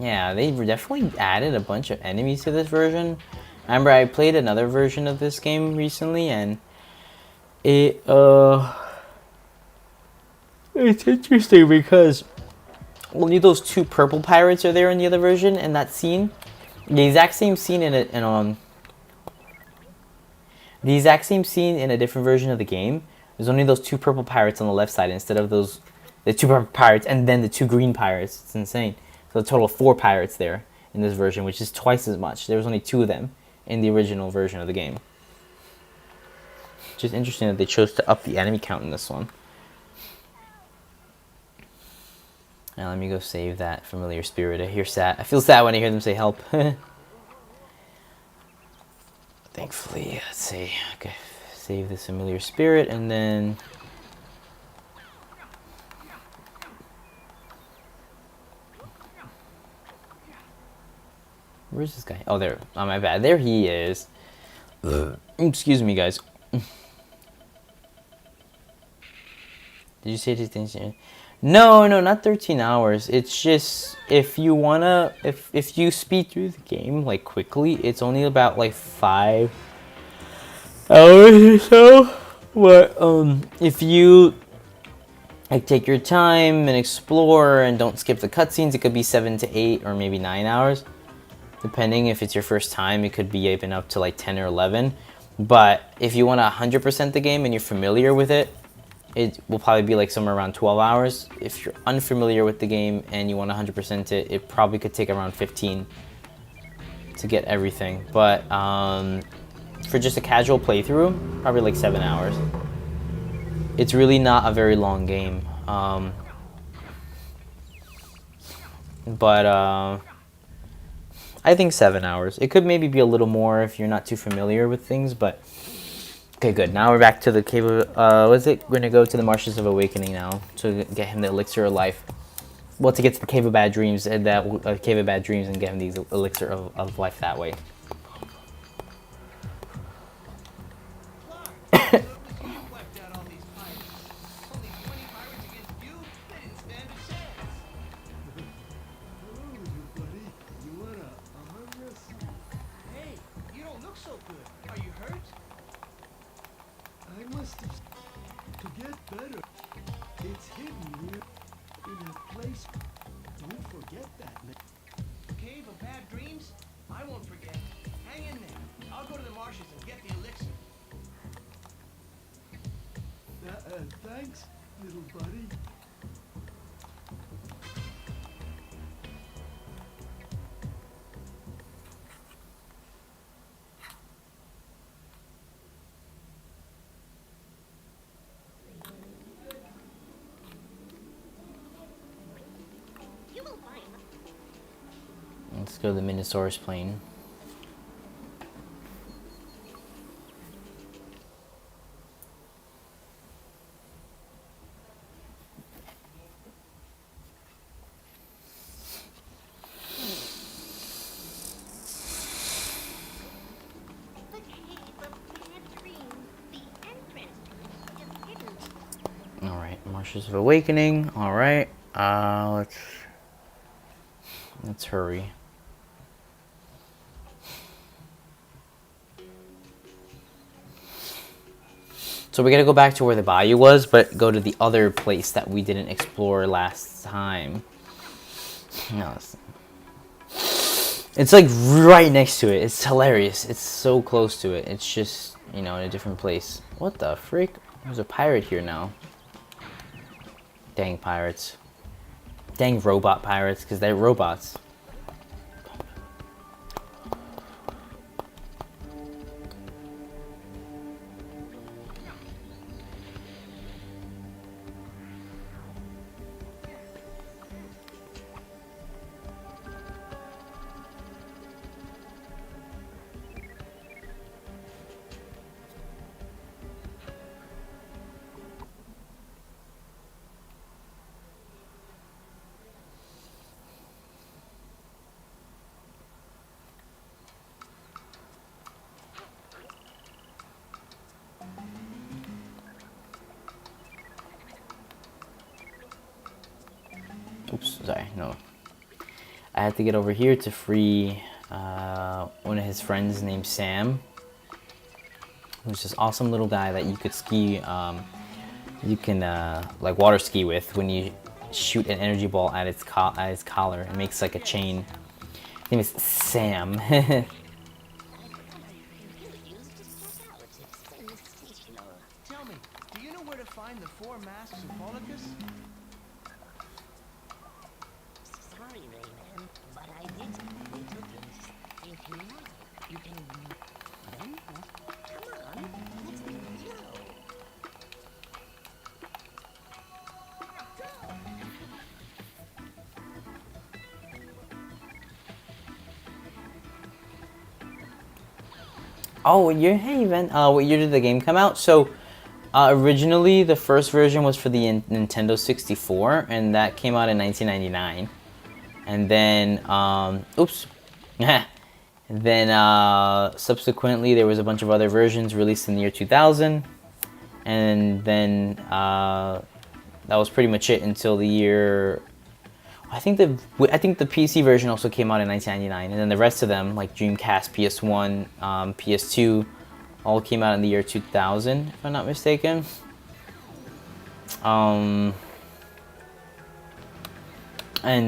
Yeah, they definitely added a bunch of enemies to this version. Remember, I played another version of this game recently, and it it's interesting because only those two purple pirates are there in the other version, and that scene, the exact same scene in it, and the exact same scene in a different version of the game. There's only those two purple pirates on the left side instead of the two purple pirates and then the two green pirates. It's insane. So a total of 4 pirates there in this version, which is twice as much. There was only 2 of them in the original version of the game. Just interesting that they chose to up the enemy count in this one. Now let me go save that familiar spirit. I feel sad when I hear them say help. Thankfully, let's see. Okay, save this familiar spirit and then. Where's this guy? Oh, there. Oh, my bad. There he is. Excuse me, guys. Did you say this thing? No, not 13 hours. It's just if you wanna, if you speed through the game like quickly, it's only about like 5 hours or so. But if you like take your time and explore and don't skip the cutscenes, it could be 7 to 8 or maybe 9 hours. Depending if it's your first time, it could be even up to like 10 or 11. But if you want to 100% the game and you're familiar with it, it will probably be like somewhere around 12 hours. If you're unfamiliar with the game and you want to 100% it, it probably could take around 15 to get everything. But for just a casual playthrough, probably like 7 hours. It's really not a very long game. But I think 7 hours. It could maybe be a little more if you're not too familiar with things, but okay, good. Now we're back to the cave of, what is it? We're gonna go to the Marshes of Awakening now to get him the elixir of life. Well, to get to the Cave of Bad Dreams and that Cave of Bad Dreams and get him the elixir of life that way. Clark, it was you who wiped out all these pirates. Only 20 pirates against you? They didn't stand a chance. Hello, you buddy. You wanna arm wrestle? Hey, you don't look so good. Are you hurt? I must have to get better. It's hidden here in a place. Don't forget that. Cave of Bad Dreams? I won't forget. Hang in there. I'll go to the marshes and get the elixir. Thanks, little buddy. You will find Let's go to the Minosaurus plane. the cave of bad dreams. The entrance is hidden. All right, Marshes of Awakening. All right, let's hurry. So we gotta go back to where the bayou was, but go to the other place that we didn't explore last time. No, it's like right next to it. It's hilarious. It's so close to it. It's just, you know, in a different place. What the frick? There's a pirate here now. Dang pirates. Dang robot pirates, because they're robots. Oops, sorry, no. I I had to get over here to free one of his friends named Sam, who's this awesome little guy that you could ski. You can like water ski with when you shoot an energy ball at its collar. It makes like a chain. His name is Sam. Tell me, do you know where to find the 4 masks of Polycus? Sorry, Rayman, but I did they took him. If you like, you can then come on, let's go. Oh, what year? Hey, Ben. What year did the game come out? So, originally the first version was for the Nintendo 64, and that came out in 1999. And then, oops. Then, subsequently, there was a bunch of other versions released in the year 2000. And then, that was pretty much it until the year... I think the PC version also came out in 1999, and then the rest of them, like Dreamcast, PS1, PS2, all came out in the year 2000, if I'm not mistaken. And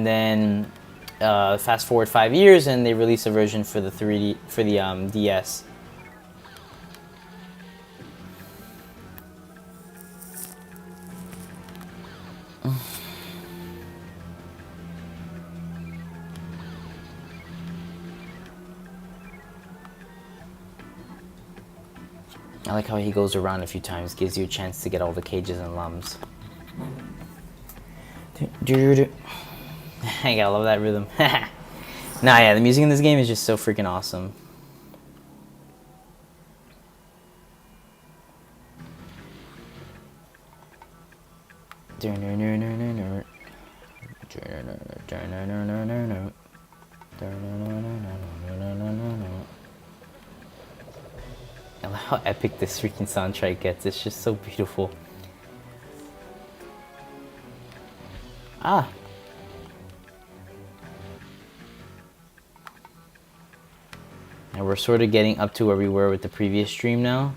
then fast forward 5 years, and they released a version for the DS. I like how he goes around a few times, gives you a chance to get all the cages and lums. I gotta love that rhythm. Nah, yeah, the music in this game is just so freaking awesome. I love how epic this freaking soundtrack gets. It's just so beautiful. Ah. And we're sort of getting up to where we were with the previous stream now.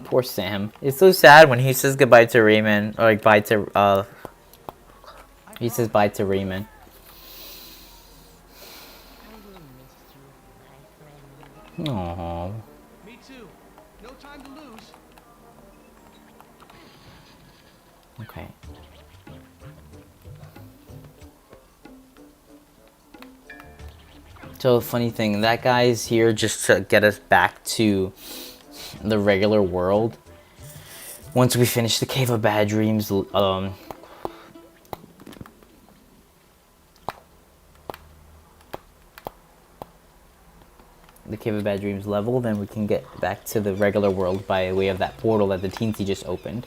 Poor Sam. It's so sad when he says goodbye to Rayman, or like bye to he says bye to Rayman. Aww. Me too. No time to lose. Okay. So funny thing, that guy's here just to get us back to the regular world. Once we finish the Cave of Bad Dreams, the Cave of Bad Dreams level, then we can get back to the regular world by way of that portal that the Teensy just opened.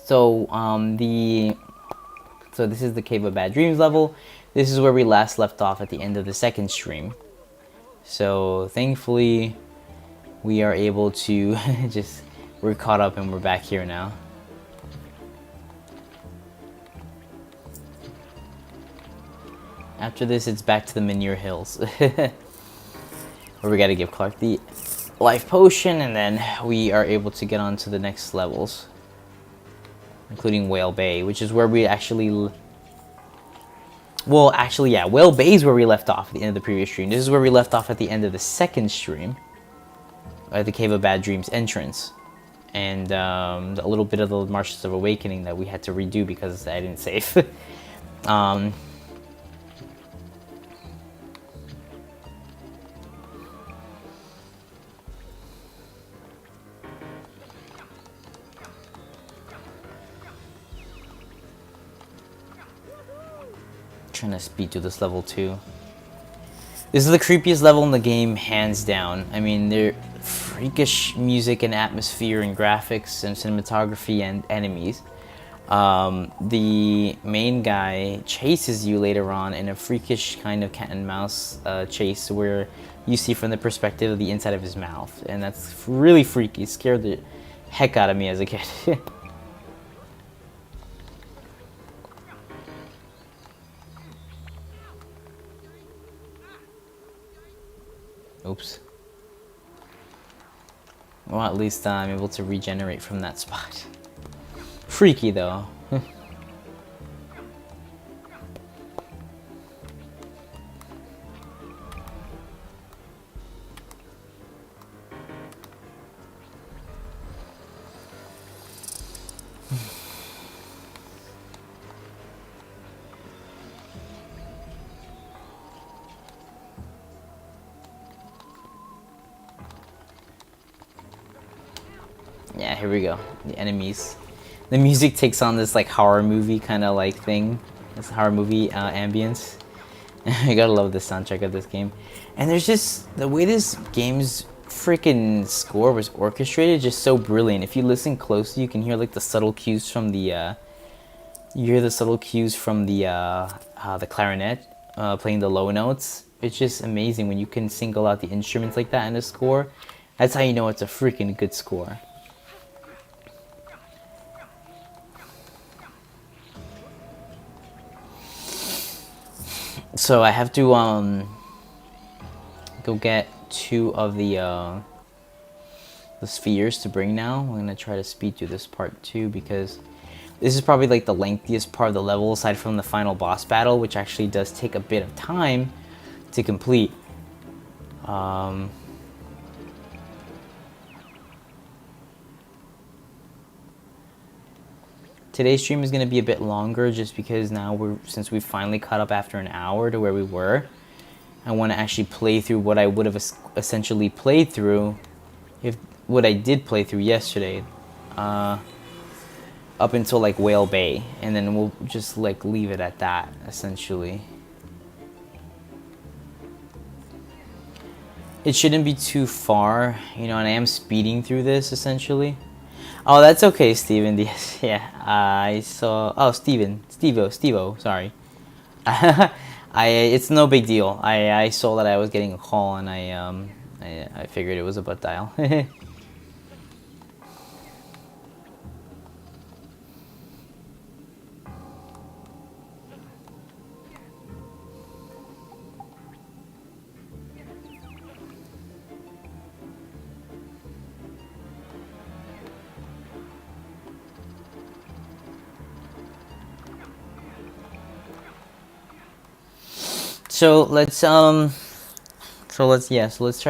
So so this is the Cave of Bad Dreams level. This is where we last left off at the end of the second stream. So thankfully we are able to we're caught up and we're back here now. After this, it's back to the Manure Hills. Where we gotta give Clark the life potion, and then we are able to get on to the next levels. including Whale Bay, which is where we actually... Well, actually, yeah, Whale Bay is where we left off at the end of the previous stream. This is where we left off at the end of the second stream, at the Cave of Bad Dreams entrance. And a little bit of the Marshes of Awakening that we had to redo because I didn't save. Trying to speed through this level too. This is the creepiest level in the game, hands down. I mean, they're freakish music and atmosphere and graphics and cinematography and enemies. The main guy chases you later on in a freakish kind of cat and mouse chase where you see from the perspective of the inside of his mouth. And that's really freaky. It scared the heck out of me as a kid. Oops. Well, at least I'm able to regenerate from that spot. Freaky though. Yeah, here we go. The enemies. The music takes on this like horror movie kind of like thing. This horror movie ambience. You gotta love the soundtrack of this game. And there's just the way this game's freaking score was orchestrated, just so brilliant. If you listen closely, you can hear like the subtle cues from the the clarinet playing the low notes. It's just amazing when you can single out the instruments like that in a score. That's how you know it's a freaking good score. So I have to go get 2 of the spheres to bring now. I'm gonna try to speed through this part too because this is probably like the lengthiest part of the level aside from the final boss battle, which actually does take a bit of time to complete. Today's stream is going to be a bit longer just because now since we finally caught up after an hour to where we were, I want to actually play through what I would have essentially played through if what I did play through yesterday up until like Whale Bay, and then we'll just like leave it at that essentially. It shouldn't be too far, you know, and I am speeding through this essentially. Oh, that's okay, Steven. Yeah, I saw. Oh, Stevo. Sorry. It's no big deal. I saw that I was getting a call, and I figured it was a butt dial. So let's try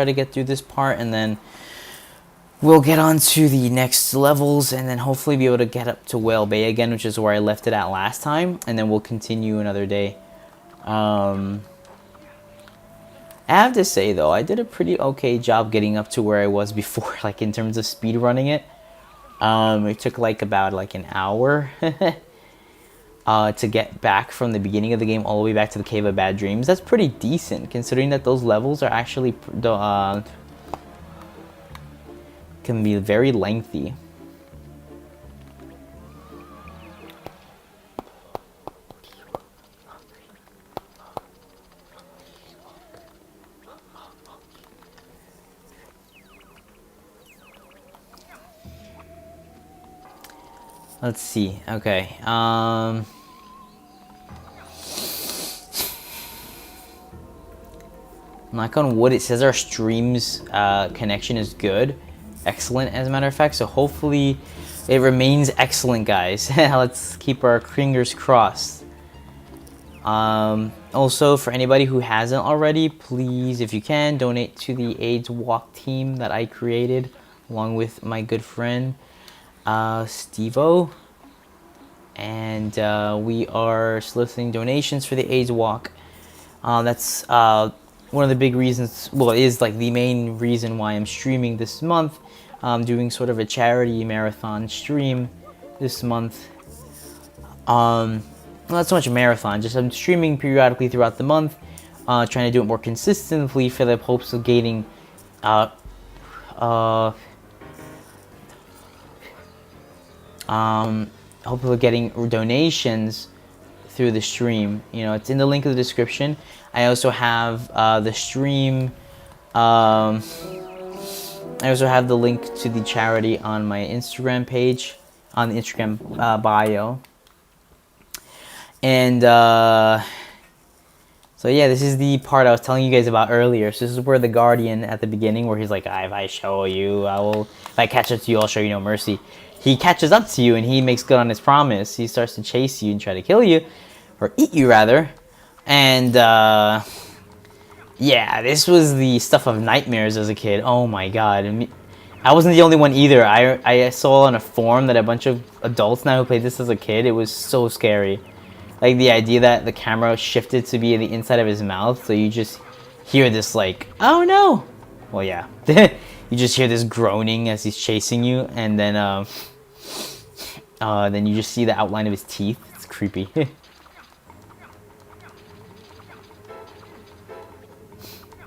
to get through this part, and then we'll get on to the next levels, and then hopefully be able to get up to Whale Bay again, which is where I left it at last time, and then we'll continue another day. I have to say though, I did a pretty okay job getting up to where I was before, like in terms of speed running it. It took like about like an hour. To get back from the beginning of the game all the way back to the Cave of Bad Dreams. That's pretty decent, considering that those levels are actually can be very lengthy. Let's see. Okay. Knock on wood, it says our stream's connection is good. Excellent, as a matter of fact. So hopefully It remains excellent, guys. Let's keep our fingers crossed. Also, for anybody who hasn't already, please, if you can, donate to the AIDS Walk team that I created along with my good friend Steve-O. And we are soliciting donations for the AIDS Walk. That's one of the big reasons, well, it is like the main reason why I'm streaming this month. I'm doing sort of a charity marathon stream this month. Not so much a marathon, just I'm streaming periodically throughout the month, trying to do it more consistently for the hopes of gaining hopefully getting donations through the stream. You know, it's in the link in the description. I also have the stream. I also have the link to the charity on my Instagram page, on the Instagram bio. And so yeah, this is the part I was telling you guys about earlier. So this is where the Guardian at the beginning, where he's like, if I show you, I will. If I catch up to you, I'll show you no mercy. He catches up to you and he makes good on his promise. He starts to chase you and try to kill you, or eat you rather. And yeah, this was the stuff of nightmares as a kid. Oh my god. I wasn't the only one either. I saw on a forum that a bunch of adults now who played this as a kid, it was so scary. Like the idea that the camera shifted to be in the inside of his mouth, so you just hear this like, oh no! Well, yeah. You just hear this groaning as he's chasing you, and then you just see the outline of his teeth. It's creepy.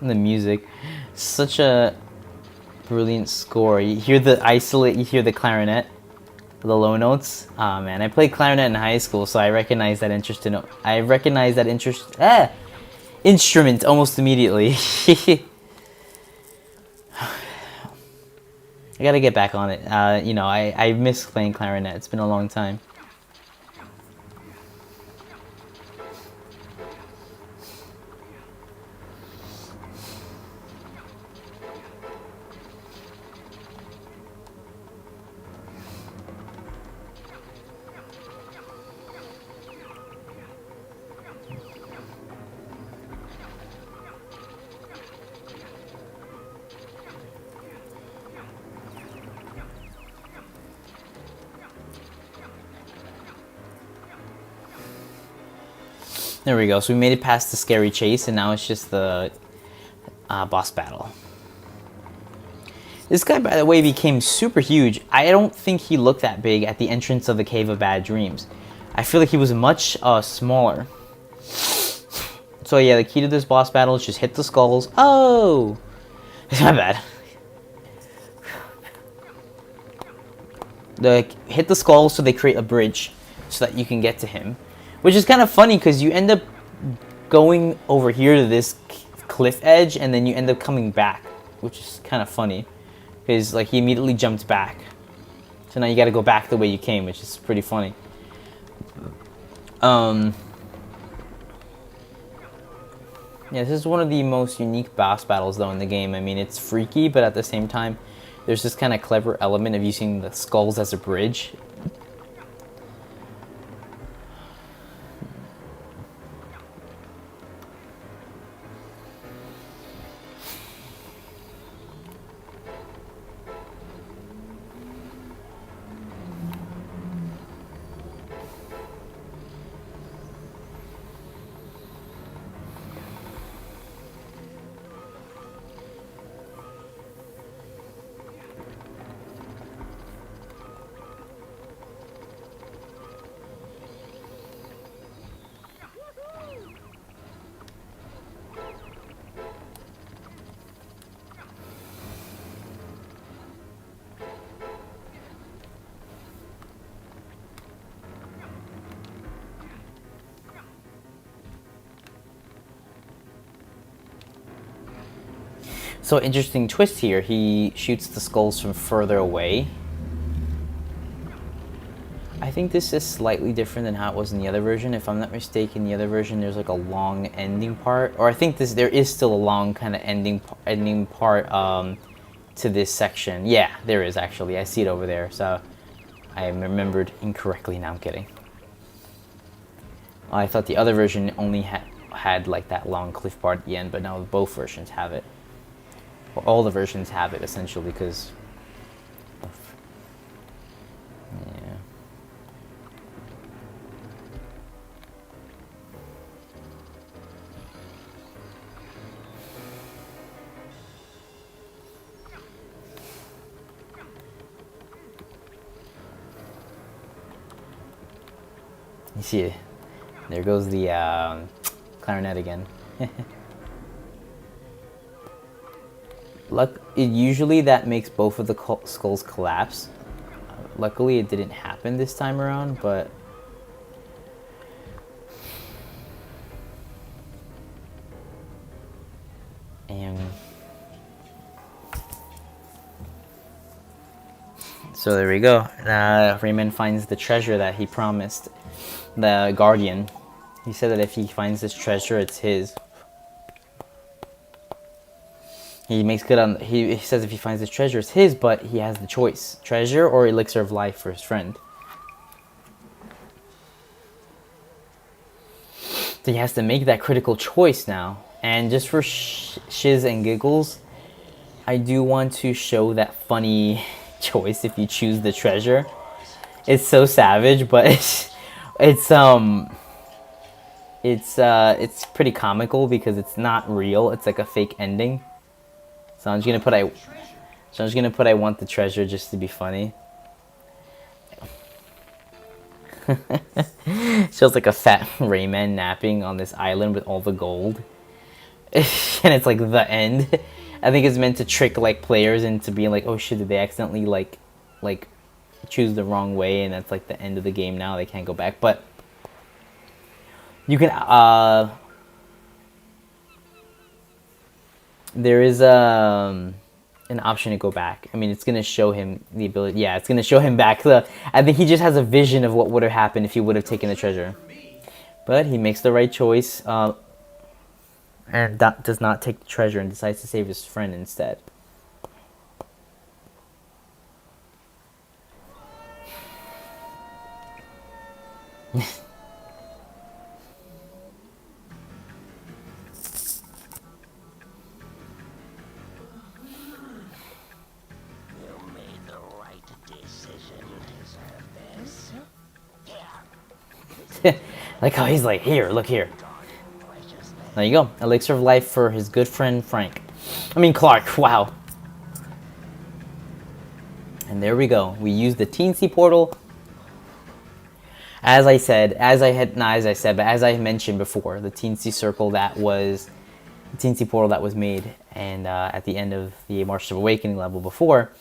And the music, such a brilliant score. You hear the you hear the clarinet, the low notes. Oh man, I played clarinet in high school, so I recognize that instrument almost immediately. I gotta get back on it. You know, I miss playing clarinet. It's been a long time. There we go. So we made it past the scary chase, and now it's just the boss battle. This guy, by the way, became super huge. I don't think he looked that big at the entrance of the Cave of Bad Dreams. I feel like he was much smaller. So yeah, the key to this boss battle is just hit the skulls. Oh! It's not bad. Hit the skulls so they create a bridge so that you can get to him. Which is kind of funny because you end up going over here to this cliff edge and then you end up coming back, which is kind of funny because like he immediately jumped back. So now you got to go back the way you came, which is pretty funny. Yeah, this is one of the most unique boss battles though in the game. I mean, it's freaky, but at the same time, there's this kind of clever element of using the skulls as a bridge. So interesting twist here, he shoots the skulls from further away. I think this is slightly different than how it was in the other version. If I'm not mistaken, the other version there's like a long ending part, or I think there is still a long kind of ending part to this section. Yeah, there is actually. I see it over there. So I remembered incorrectly. Now I'm kidding. I thought the other version only had like that long cliff part at the end, but now both versions have it. Well, all the versions have it essentially because yeah. You see it. There goes the clarinet again. Usually that makes both of the skulls collapse. Luckily it didn't happen this time around, but so there we go. Rayman finds the treasure that he promised the Guardian. He said that if he finds this treasure, it's his. He makes good on. He says if he finds this treasure, it's his, but he has the choice: treasure or elixir of life for his friend. So he has to make that critical choice now. And just for shiz and giggles, I do want to show that funny choice if you choose the treasure. It's so savage, but it's pretty comical because it's not real. It's like a fake ending. So I'm just gonna put I want the treasure just to be funny. Shows like a fat Rayman napping on this island with all the gold. And it's like the end. I think it's meant to trick like players into being like, oh shit, did they accidentally like choose the wrong way, and that's like the end of the game now. They can't go back. But you can there is an option to go back. I mean, it's gonna show him the ability. Yeah, it's gonna show him back. I think he just has a vision of what would have happened if he would have taken the treasure. But he makes the right choice, and does not take the treasure and decides to save his friend instead. Like how he's like, here, look here. There you go. Elixir of life for his good friend Frank. I mean Clark, wow. And there we go. We used the teensy portal. As I mentioned before, the teensy circle that was, the teensy portal that was made, and at the end of the March of Awakening level before,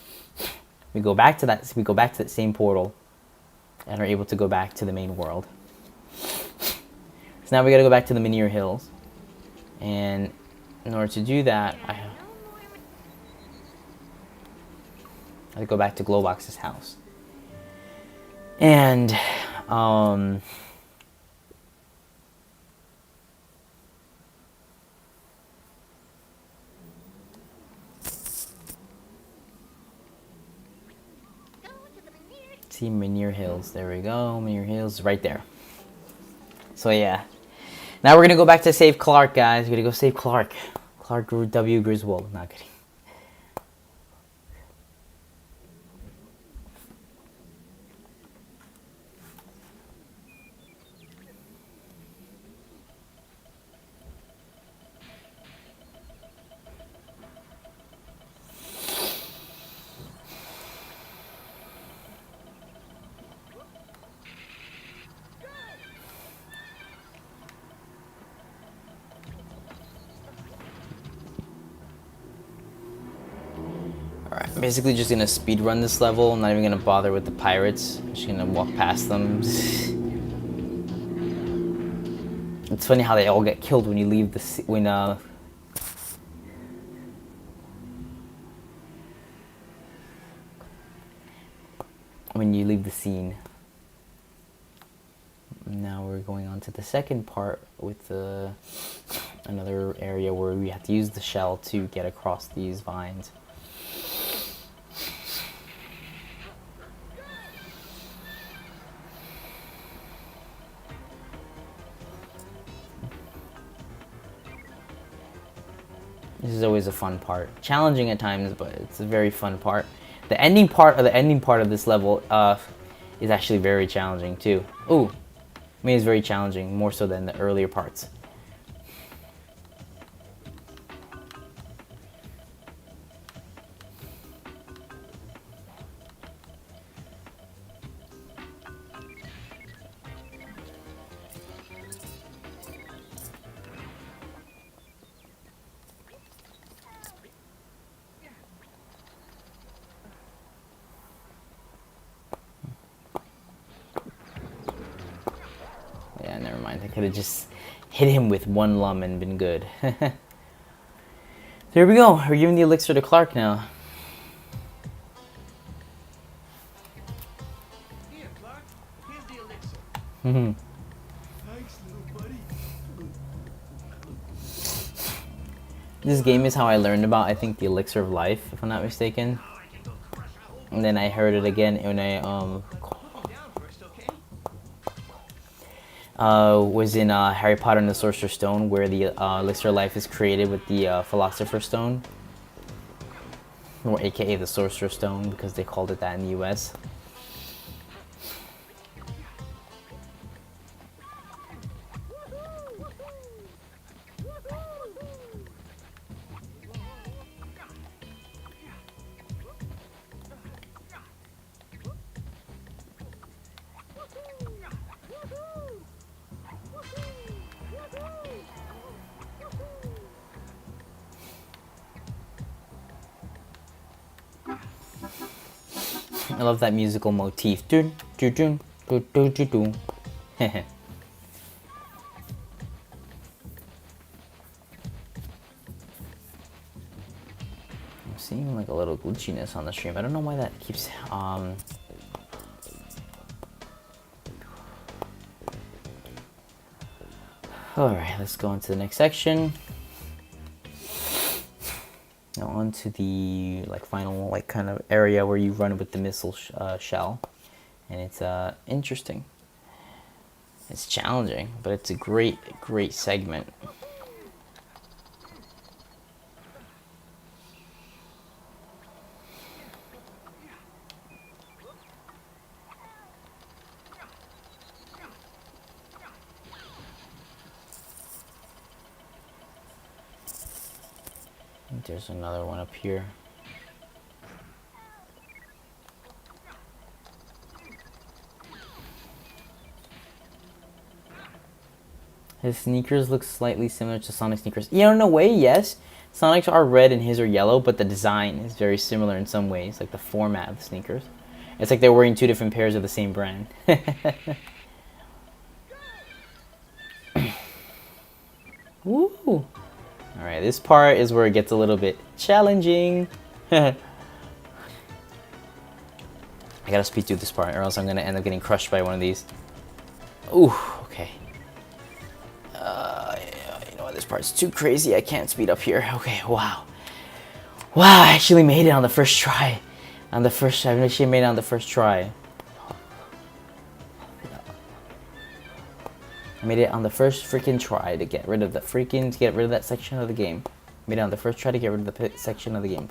we go back to that. We go back to that same portal, and are able to go back to the main world. So now we got to go back to the Menhir Hills, and in order to do that, I have to go back to Glowbox's house, and see Menhir Hills. There we go. Menhir Hills right there. So yeah. Now we're gonna go back to save Clark, guys. We're gonna go save Clark. Clark W. Griswold. Not kidding. Alright, I'm basically just gonna speed run this level. I'm not even gonna bother with the pirates. I'm just gonna walk past them. It's funny how they all get killed when you leave the when you leave the scene. Now we're going on to the second part with another area where we have to use the shell to get across these vines. This is always a fun part. Challenging at times, but it's a very fun part. The ending part of this level is actually very challenging too. Ooh, I mean it's very challenging, more so than the earlier parts. Yeah, never mind. I could have just hit him with one lum and been good. There we go. We're giving the elixir to Clark now. Here, Clark. Here's the elixir. Thanks, little buddy. This game is how I learned about, I think, the elixir of life, if I'm not mistaken. And then I heard it again when I Calm down first, okay? was in Harry Potter and the Sorcerer's Stone, where the elixir of life is created with the Philosopher's Stone, or aka the Sorcerer's Stone, because they called it that in the US. I love that musical motif. Dun, dun, dun, dun, dun, dun, dun. I'm seeing like a little glitchiness on the stream. I don't know why that keeps Alright, let's go on to the next section. Now on to the final kind of area where you run with the missile shell, and it's interesting. It's challenging, but it's a great segment. I think there's another one up here. His sneakers look slightly similar to Sonic's sneakers. Yeah, in a way, yes. Sonic's are red and his are yellow, but the design is very similar in some ways, like the format of the sneakers. It's like they're wearing two different pairs of the same brand. Woo! Alright, this part is where it gets a little bit challenging. I gotta speed through this part or else I'm gonna end up getting crushed by one of these. Ooh, okay. You know what, this part's too crazy. I can't speed up here. Okay, wow. Wow, I actually made it on the first try. I actually made it on the first try. I made it on the first freaking try to get rid of that section of the game. Made it on the first try to get rid of the section of the game.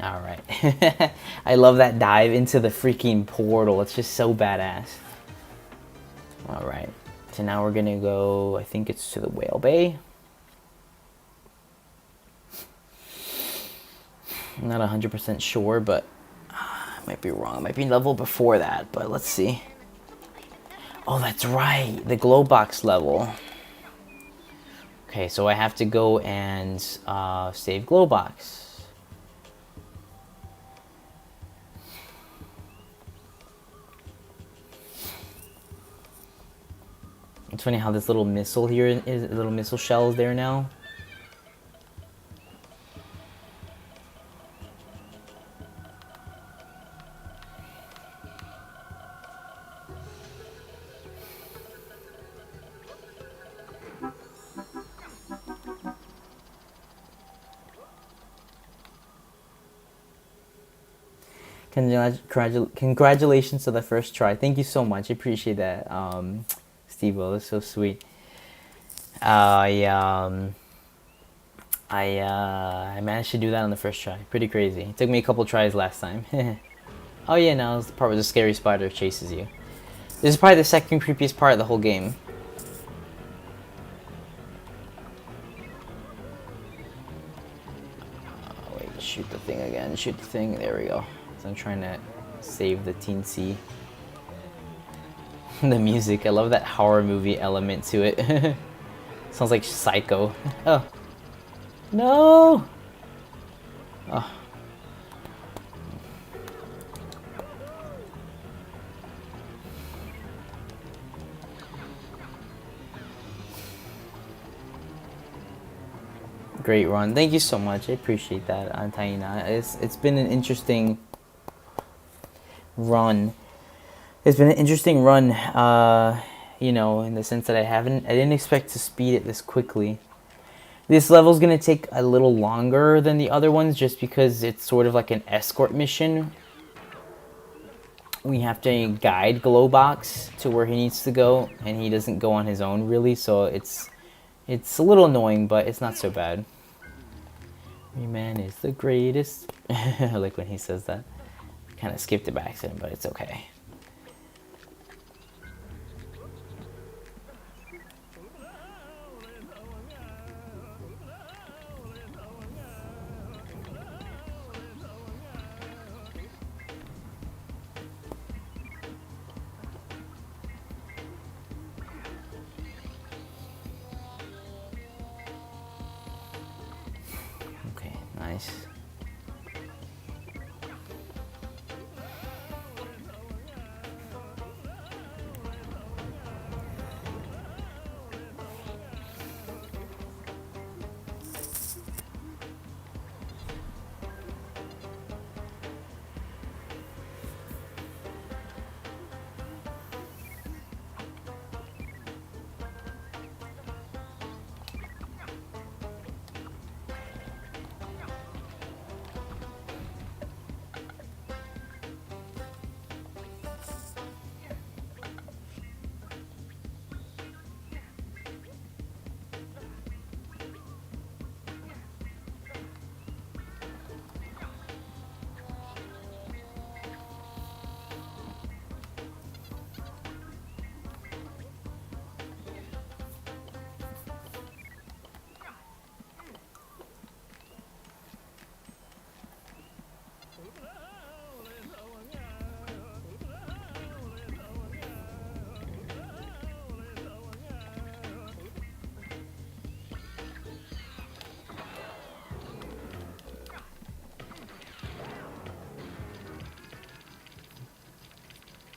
Alright. I love that dive into the freaking portal. It's just so badass. Alright. So now we're gonna go, I think it's to the Whale Bay. I'm not 100% sure, but I might be wrong. It might be level before that, but let's see. Oh, that's right. The glow box level. Okay, so I have to go and save glow box. It's funny how this little missile here is, a little missile shell is there now. Congratulations to the first try. Thank you so much. I appreciate that, Steve-O. That's so sweet. I managed to do that on the first try. Pretty crazy. It took me a couple tries last time. Oh yeah, no, it's the part where the scary spider chases you. This is probably the second creepiest part of the whole game. Wait, shoot the thing again. Shoot the thing. There we go. So I'm trying to save the teensy. The music. I love that horror movie element to it. Sounds like Psycho. Oh. No! Oh. Great run. Thank you so much. I appreciate that, Taina. It's been an interesting run. It's been an interesting run, you know, in the sense that I didn't expect to speed it this quickly. This level's gonna take a little longer than the other ones just because it's sort of like an escort mission. We have to guide Glowbox to where he needs to go, and he doesn't go on his own really, so it's a little annoying, but it's not so bad. Rayman is the greatest. I like when he says that. Kind of skipped it by accident, but it's okay. Okay, nice.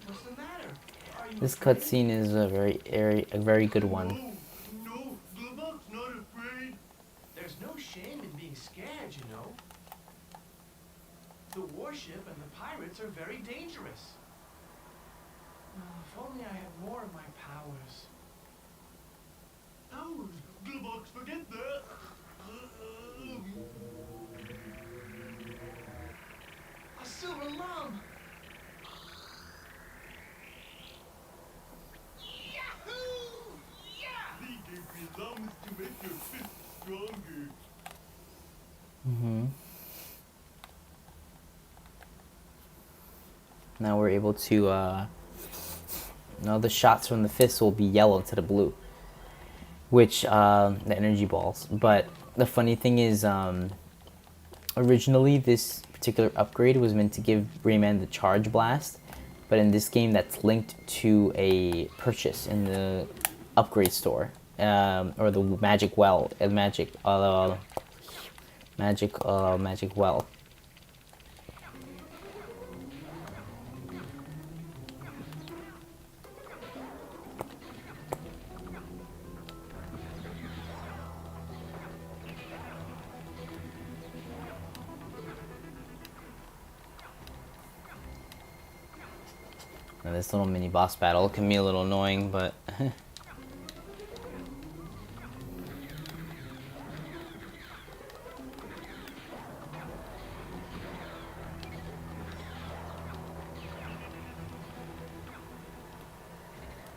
What's the matter? Are you This afraid? cutscene is a very good one. No, Glowbox not afraid. There's no shame in being scared, you know. The warship and the pirates are very dangerous. Oh, if only I had more of my powers. Powers, Glowbox, forget that. A silver lung! Yahoo! Yeah! They gave me lungs to make your fists stronger. Now we're able to, now the shots from the fist will be yellow instead of blue. Which, the energy balls. But the funny thing is, originally this particular upgrade was meant to give Rayman the Charge Blast. But in this game, that's linked to a purchase in the upgrade store. Or the Magic Well. Magic Well. Now this little mini boss battle can be a little annoying, but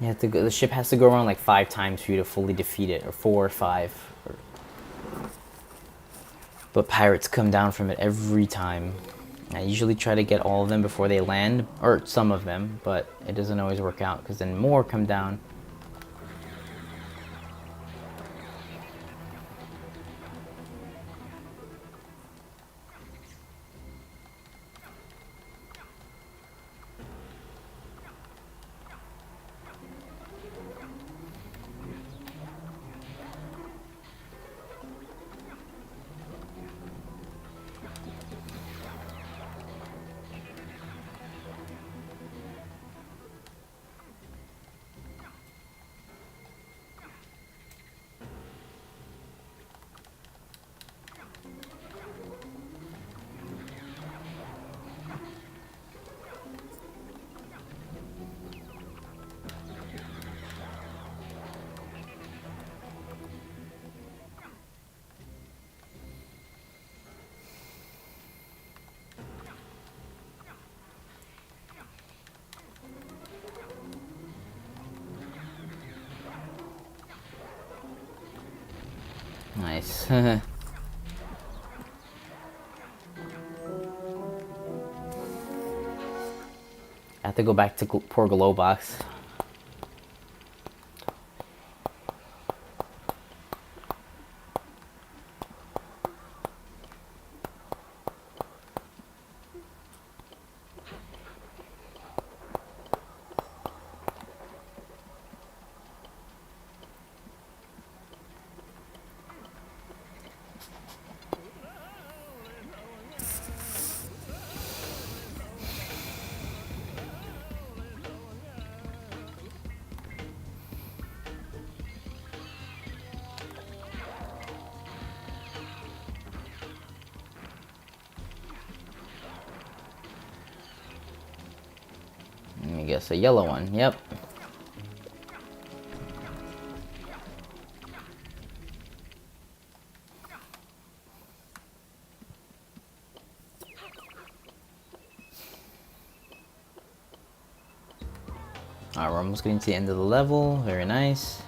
You have to go. The ship has to go around like 5 times for you to fully defeat it, or 4 or 5. But pirates come down from it every time. I usually try to get all of them before they land, or some of them, but it doesn't always work out because then more come down. Nice. I have to go back to poor Glow Box. I guess a yellow one. Yep. Alright, we're almost getting to the end of the level. Very nice.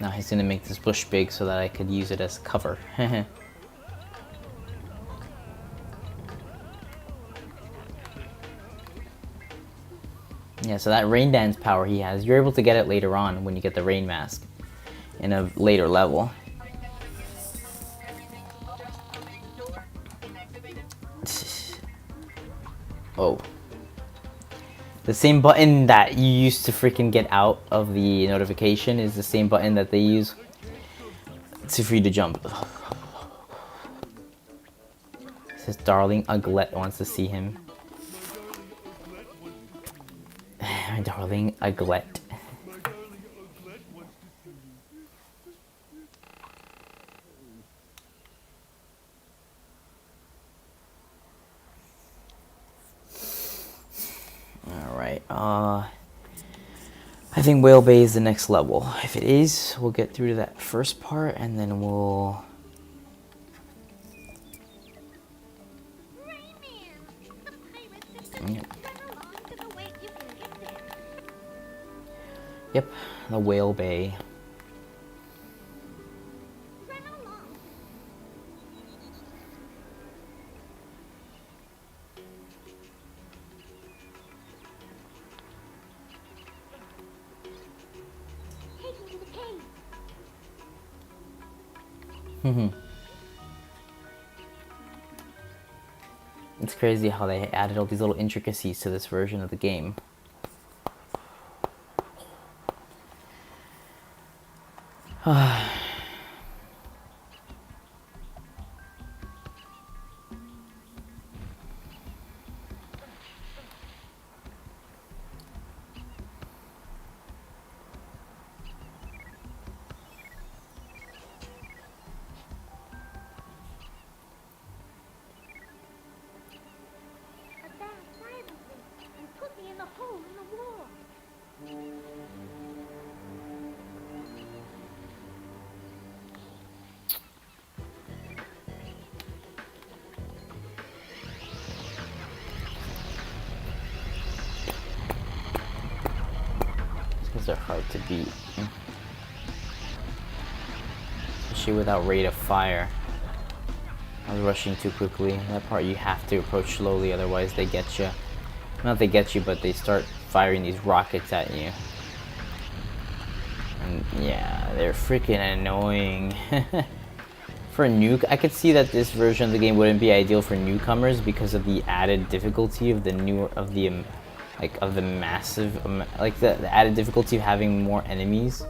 Now he's gonna make this bush big so that I could use it as cover. Yeah, so that rain dance power he has, you're able to get it later on when you get the rain mask in a later level. Oh. The same button that you used to freaking get out of the notification is the same button that they use for you to jump. His darling Uglet wants to see him. My darling Uglet. Alright, I think Whale Bay is the next level. If it is, we'll get through to that first part and then we'll... Rayman, the pirates have been run along to the way you can get there. Yep, the Whale Bay. Run along. Take me to the cave. It's crazy how they added all these little intricacies to this version of the game. A bad pirate will are hard to beat. Especially without rate of fire. I was rushing too quickly. That part you have to approach slowly, otherwise they get you. Not they get you, but they start firing these rockets at you. And yeah, they're freaking annoying. For I could see that this version of the game wouldn't be ideal for newcomers because of the added difficulty of the massive, like the added difficulty of having more enemies.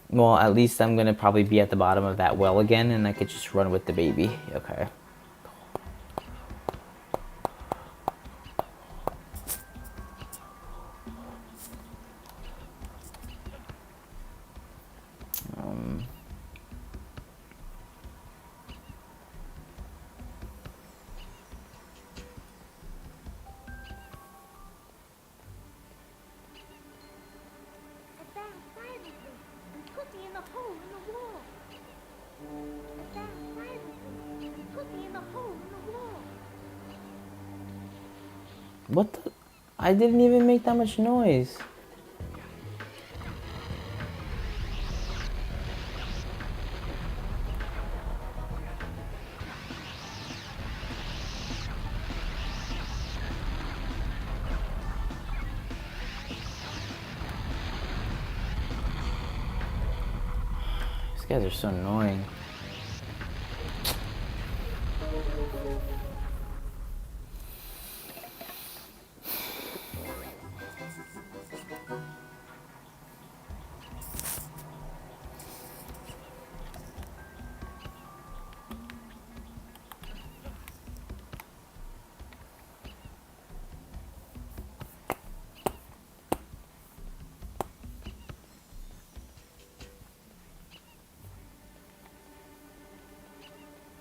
Well, at least I'm gonna probably be at the bottom of that well again, and I could just run with the baby. Okay. I found silently and put me in the hole in the wall. I found silently and put me in the hole in the wall. What the? I didn't even make that much noise. These guys are so annoying.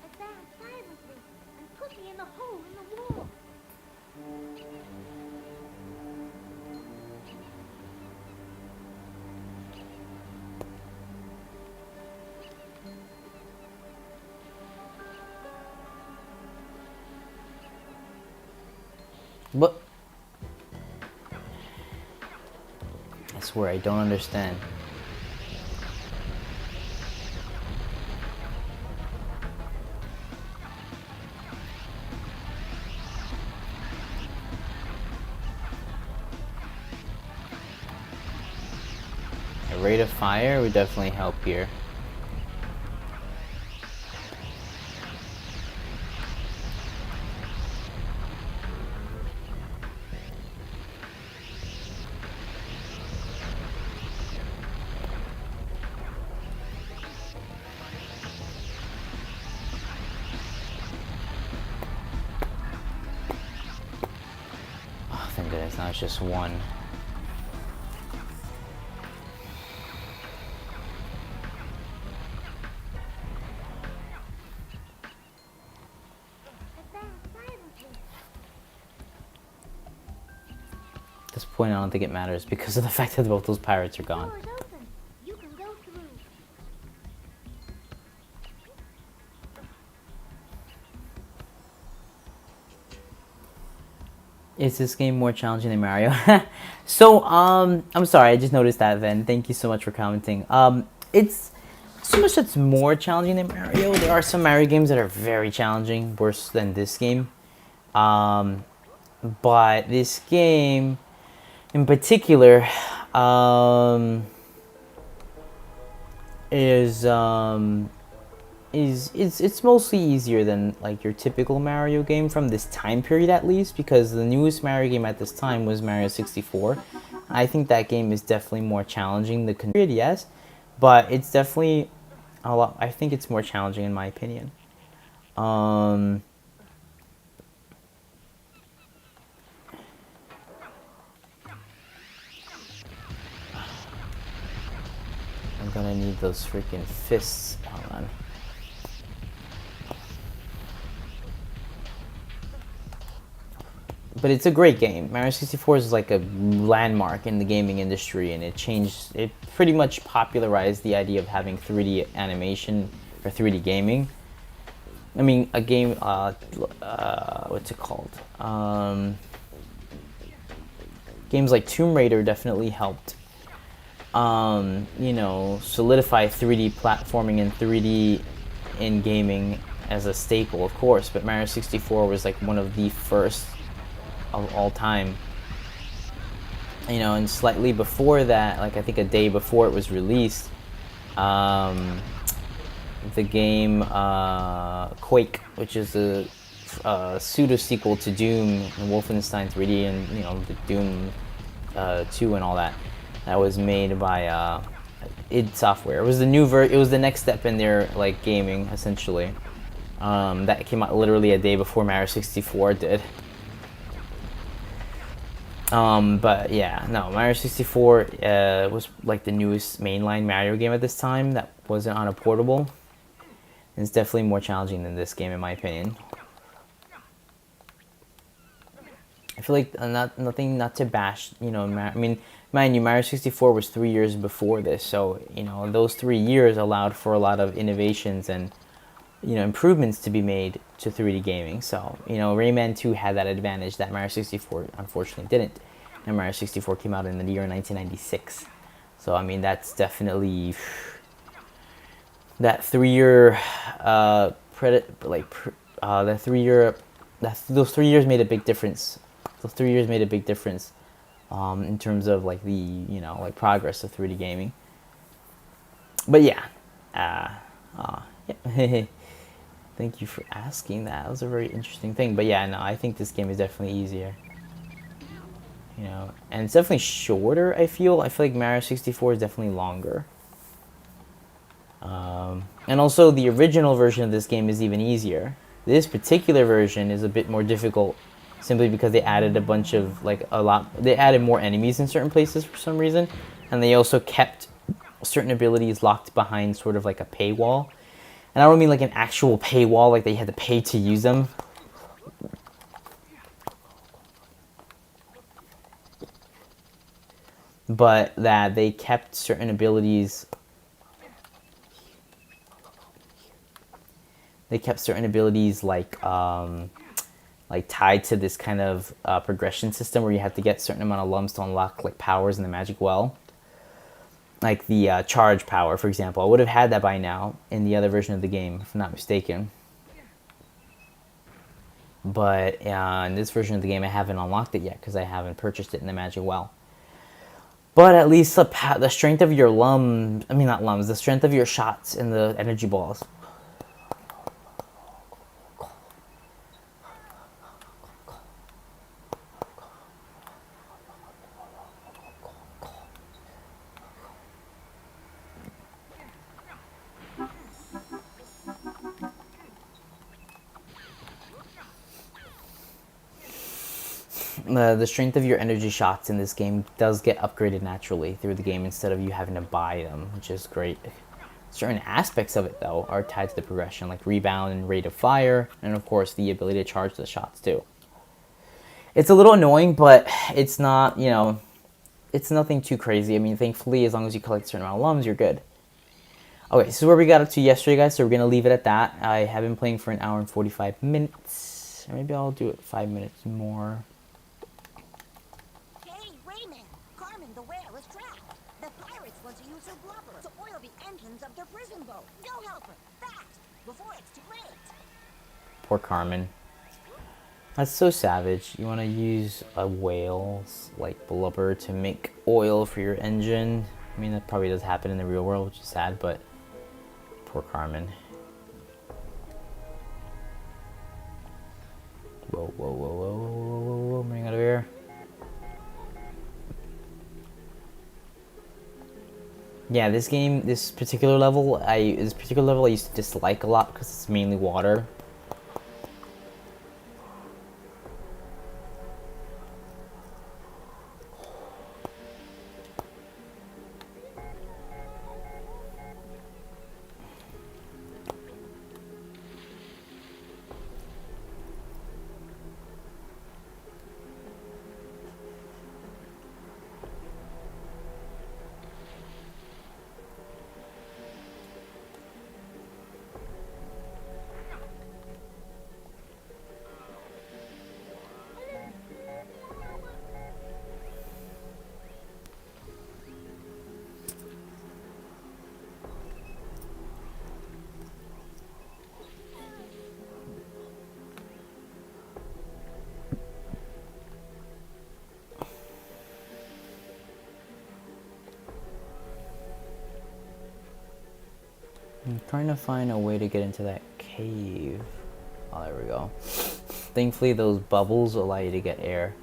I found silently and put me in the hole in the wall. What? I swear I don't understand. A rate of fire would definitely help here. Oh, thank goodness, now it's just one. I found silently. At this point, I don't think it matters because of the fact that both those pirates are gone. Door's open. You can go through. Is this game more challenging than Mario? So, I'm sorry, I just noticed that, Ven. Thank you so much for commenting. It's so much that's more challenging than Mario. There are some Mario games that are very challenging, worse than this game. But this game, in particular, it's mostly easier than like your typical Mario game from this time period, at least, because the newest Mario game at this time was Mario 64. I think that game is definitely more challenging. The period, yes, but it's definitely a lot. I think it's more challenging in my opinion. I'm gonna need those freaking fists. Hold on. But it's a great game. Mario 64 is like a landmark in the gaming industry, and it pretty much popularized the idea of having 3D animation for 3D gaming. I mean, a game, what's it called? games like Tomb Raider definitely helped, you know, solidify 3D platforming and 3D in gaming as a staple, of course. But Mario 64 was like one of the first of all time. You know, and slightly before that, like I think a day before it was released, the game Quake, which is a pseudo sequel to Doom and Wolfenstein 3D, and you know the Doom 2 and all that. That was made by id Software. It was the it was the next step in their like gaming essentially. That came out literally a day before Mario 64 did. But yeah, no, Mario 64 was like the newest mainline Mario game at this time that wasn't on a portable. And it's definitely more challenging than this game, in my opinion. I feel like not to bash, you know, I mean, mind you, Mario 64 was 3 years before this, so you know those 3 years allowed for a lot of innovations and you know improvements to be made to 3D gaming. So you know Rayman 2 had that advantage that Mario 64 unfortunately didn't, and Mario 64 came out in the year 1996. So I mean that's definitely that 3 year those 3 years made a big difference. Those 3 years made a big difference in terms of like the you know like progress of 3D gaming. But yeah, yeah. Thank you for asking that. That was a very interesting thing. But yeah, no, I think this game is definitely easier. You know, and it's definitely shorter. I feel like Mario 64 is definitely longer. And also the original version of this game is even easier. This particular version is a bit more difficult simply because they added a bunch of they added more enemies in certain places for some reason, and they also kept certain abilities locked behind sort of like a paywall. And I don't mean like an actual paywall, like they had to pay to use them. But that they kept certain abilities. They kept certain abilities like tied to this kind of progression system where you have to get a certain amount of lumps to unlock like powers in the magic well. Like the charge power, for example. I would have had that by now in the other version of the game, if I'm not mistaken. But in this version of the game, I haven't unlocked it yet because I haven't purchased it in the magic well. But at least the strength of your the strength of your shots and the energy balls. The strength of your energy shots in this game does get upgraded naturally through the game instead of you having to buy them, which is great. Certain aspects of it, though, are tied to the progression, like rebound and rate of fire, and of course the ability to charge the shots, too. It's a little annoying, but it's not, you know, it's nothing too crazy. I mean, thankfully, as long as you collect a certain amount of lums, you're good. Okay, this is where we got up to yesterday, guys, so we're going to leave it at that. I have been playing for an hour and 45 minutes. Maybe I'll do it 5 minutes more. Hey, Rayman! Carmen the whale is trapped. The pirates want to use her blubber to oil the engines of their prison boat. Go help her, fast, before it's too late. Poor Carmen. That's so savage. You want to use a whale's like blubber to make oil for your engine. I mean, that probably does happen in the real world, which is sad, but poor Carmen. Whoa, whoa, whoa, whoa, whoa, whoa, whoa, bring it out of here. Yeah, this particular level I used to dislike a lot because it's mainly water. I'm trying to find a way to get into that cave. Oh, there we go. Thankfully, those bubbles allow you to get air.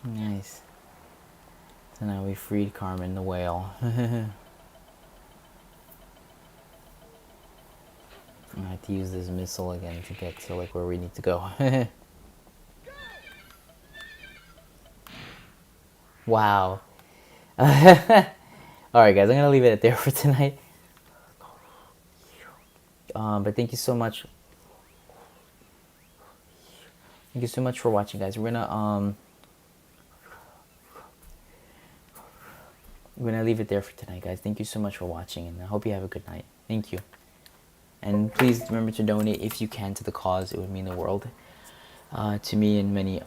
Nice. So now we freed Carmen the whale. I have to use this missile again to get to like where we need to go. Wow. Alright guys, I'm gonna leave it there for tonight. But thank you so much. Thank you so much for watching, guys. We're gonna leave it there for tonight, guys. Thank you so much for watching, and I hope you have a good night. Thank you. And please remember to donate if you can to the cause. It would mean the world to me and many